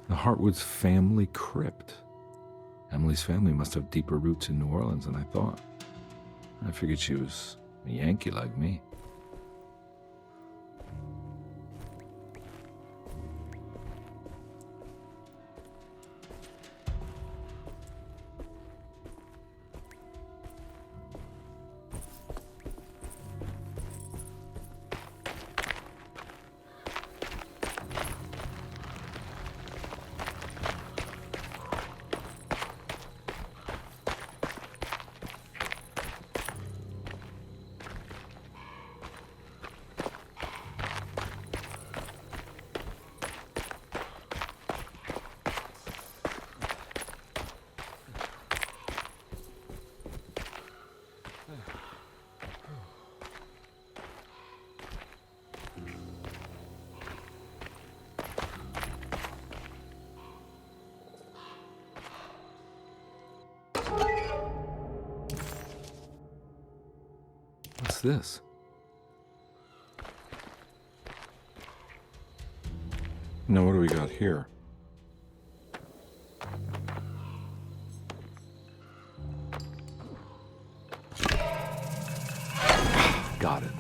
The Hartwood's family crypt. Emily's family must have deeper roots in New Orleans than I thought. I figured she was a Yankee like me. What's this? Now what do we got here? Got it.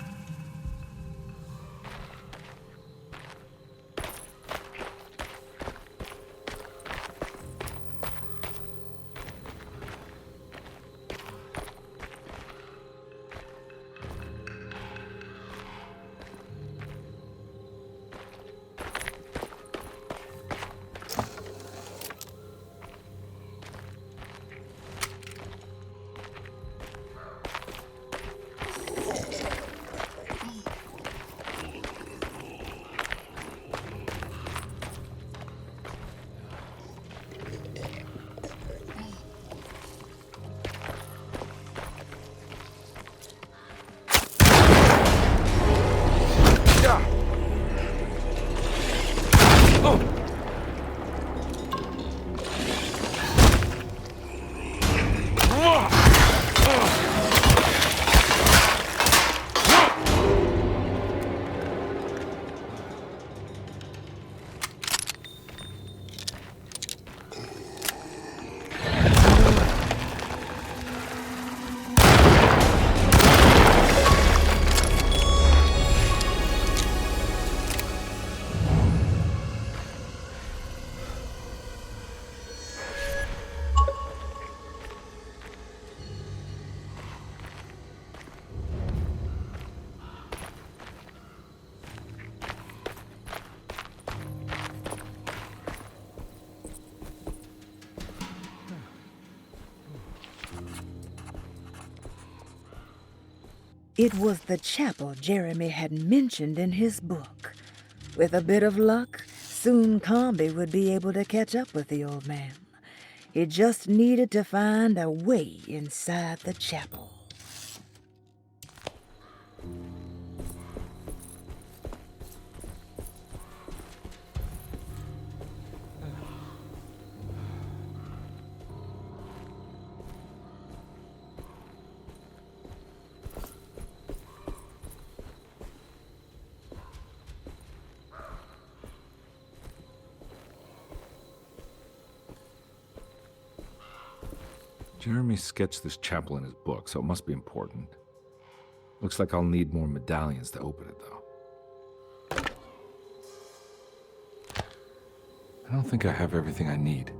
It was the chapel Jeremy had mentioned in his book. With a bit of luck, soon Carnby would be able to catch up with the old man. He just needed to find a way inside the chapel. Jeremy sketched this chapel in his book, so it must be important. Looks like I'll need more medallions to open it, though. I don't think I have everything I need.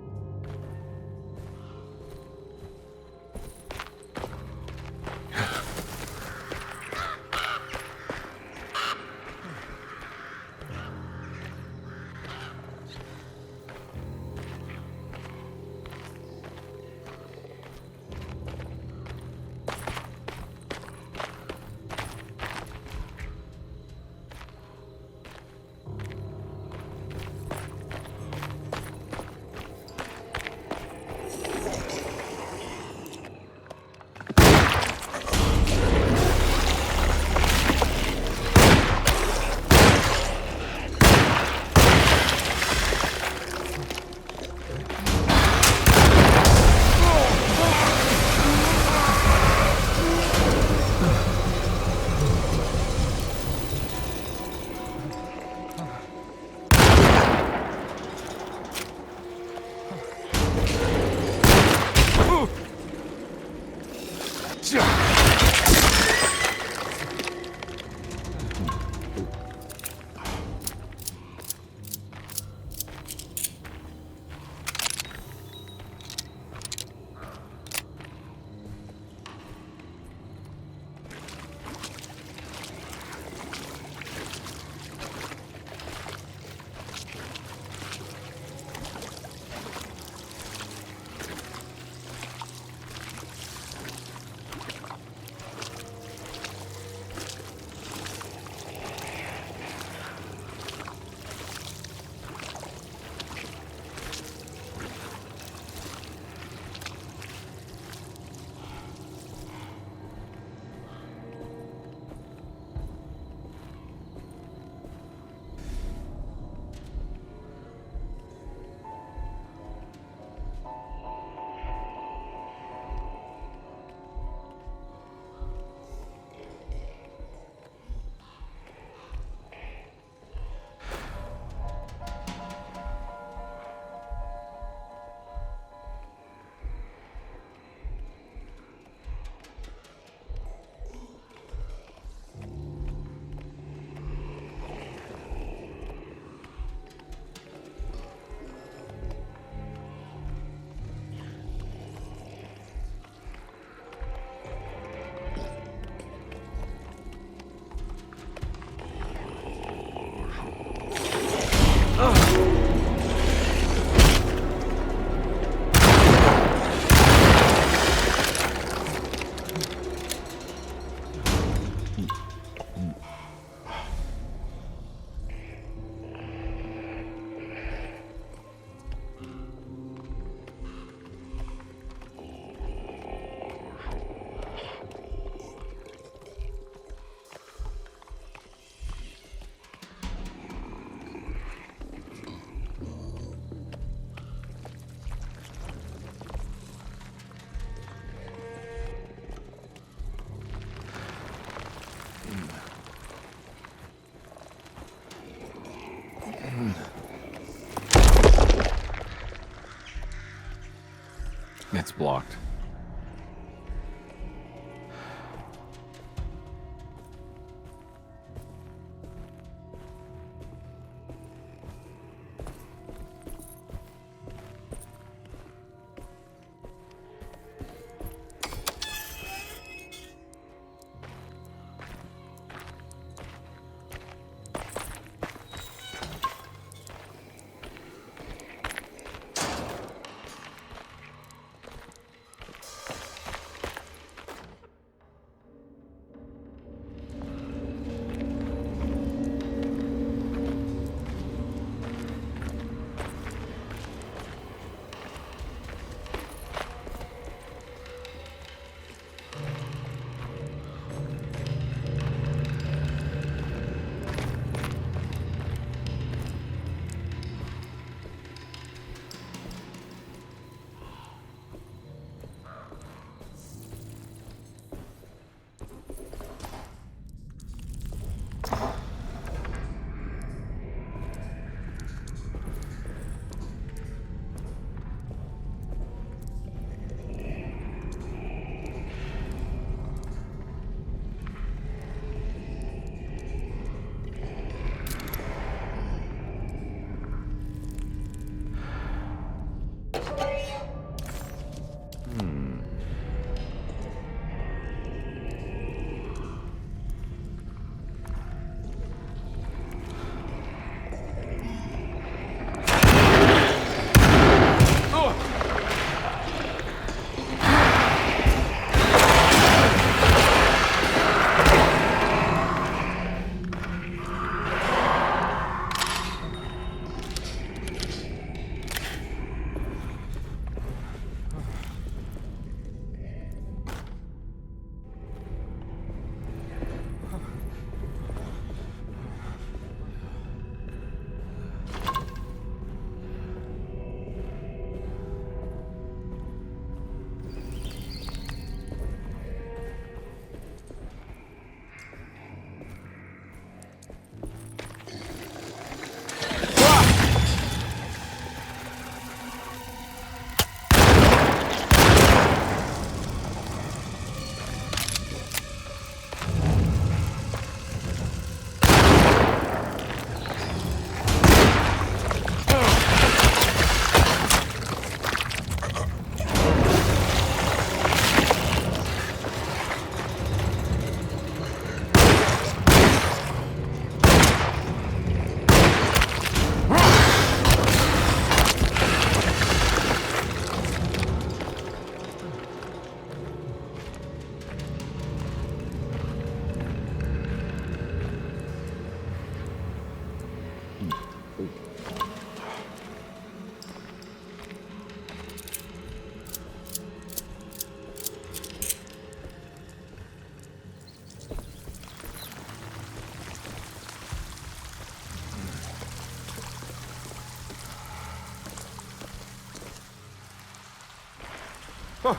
It's blocked. Huh.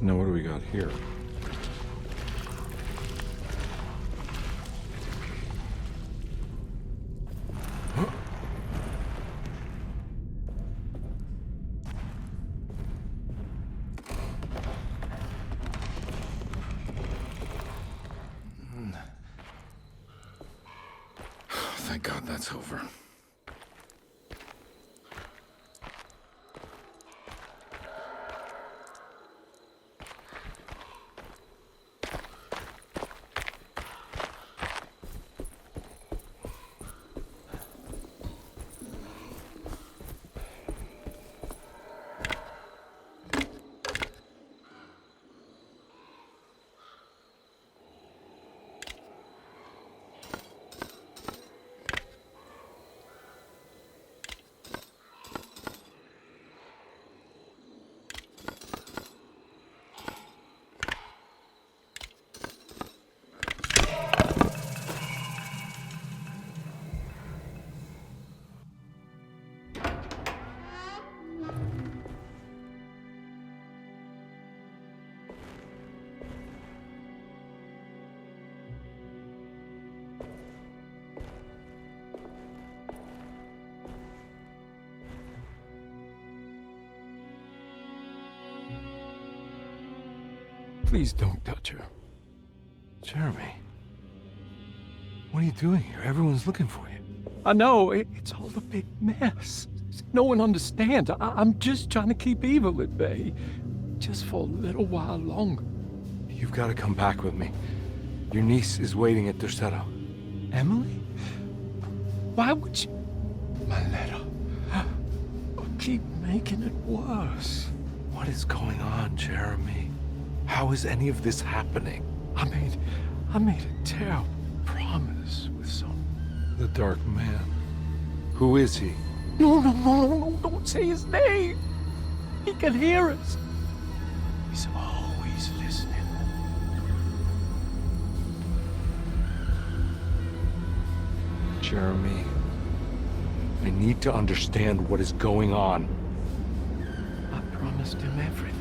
Now what do we got here? Thank God that's over. Please don't touch her. Jeremy, what are you doing here? Everyone's looking for you. I know, it's all a big mess. No one understands. I'm just trying to keep evil at bay. Just for a little while longer. You've got to come back with me. Your niece is waiting at Derceto. Emily? Why would you... My letter. Keep making it worse. What is going on, Jeremy? How is any of this happening? I made a terrible promise with some... The Dark Man. Who is he? No, don't say his name. He can hear us. He's always listening. Jeremy, I need to understand what is going on. I promised him everything.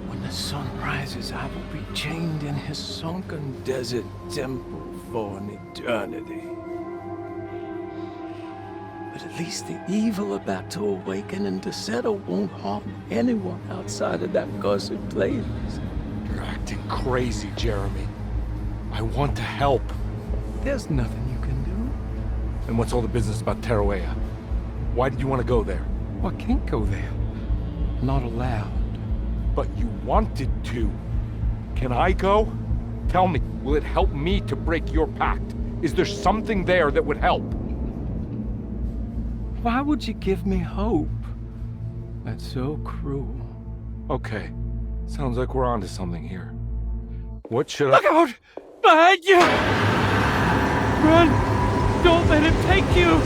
When the sun rises, I will be chained in his sunken desert temple for an eternity. But at least the evil about to awaken in Derceto won't harm anyone outside of that cursed place. You're acting crazy, Jeremy. I want to help. There's nothing you can do. And what's all the business about Teruea? Why did you want to go there? Well, I can't go there. Not allowed. But you wanted to. Can I go? Tell me, will it help me to break your pact? Is there something there that would help? Why would you give me hope? That's so cruel. Okay, sounds like we're onto something here. What should I— Look out! Behind you! Run! Don't let him take you!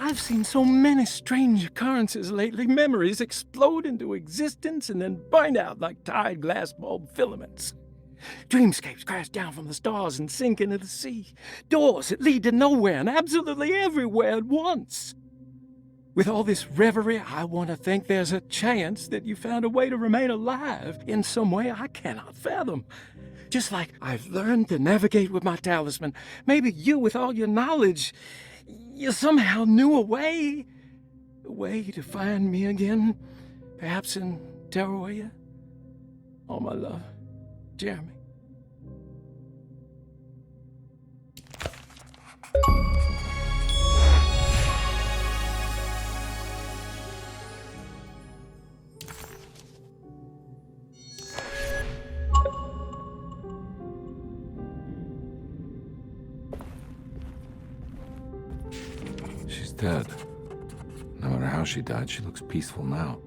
I've seen so many strange occurrences lately. Memories explode into existence and then burn out like tired glass bulb filaments. Dreamscapes crash down from the stars and sink into the sea. Doors that lead to nowhere and absolutely everywhere at once. With all this reverie, I want to think there's a chance that you found a way to remain alive in some way I cannot fathom. Just like I've learned to navigate with my talisman. Maybe you, with all your knowledge, you somehow knew a way to find me again. Perhaps in Teruea. All my love, Jeremy. She's dead. No matter how she died, she looks peaceful now.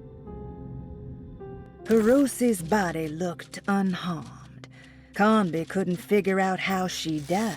Perosi's body looked unharmed. Carnby couldn't figure out how she died.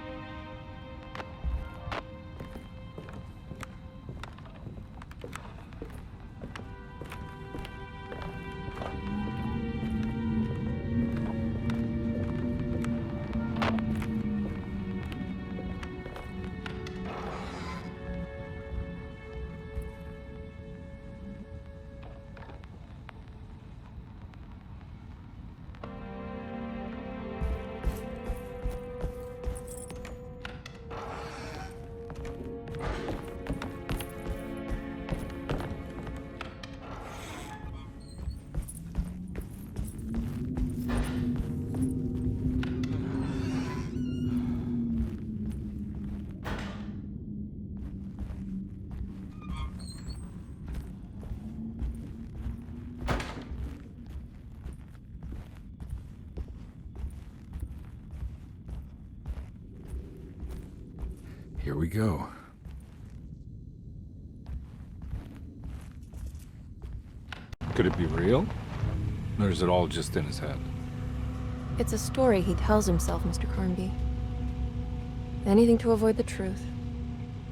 Here we go. Could it be real? Or is it all just in his head? It's a story he tells himself, Mr. Carnby. Anything to avoid the truth.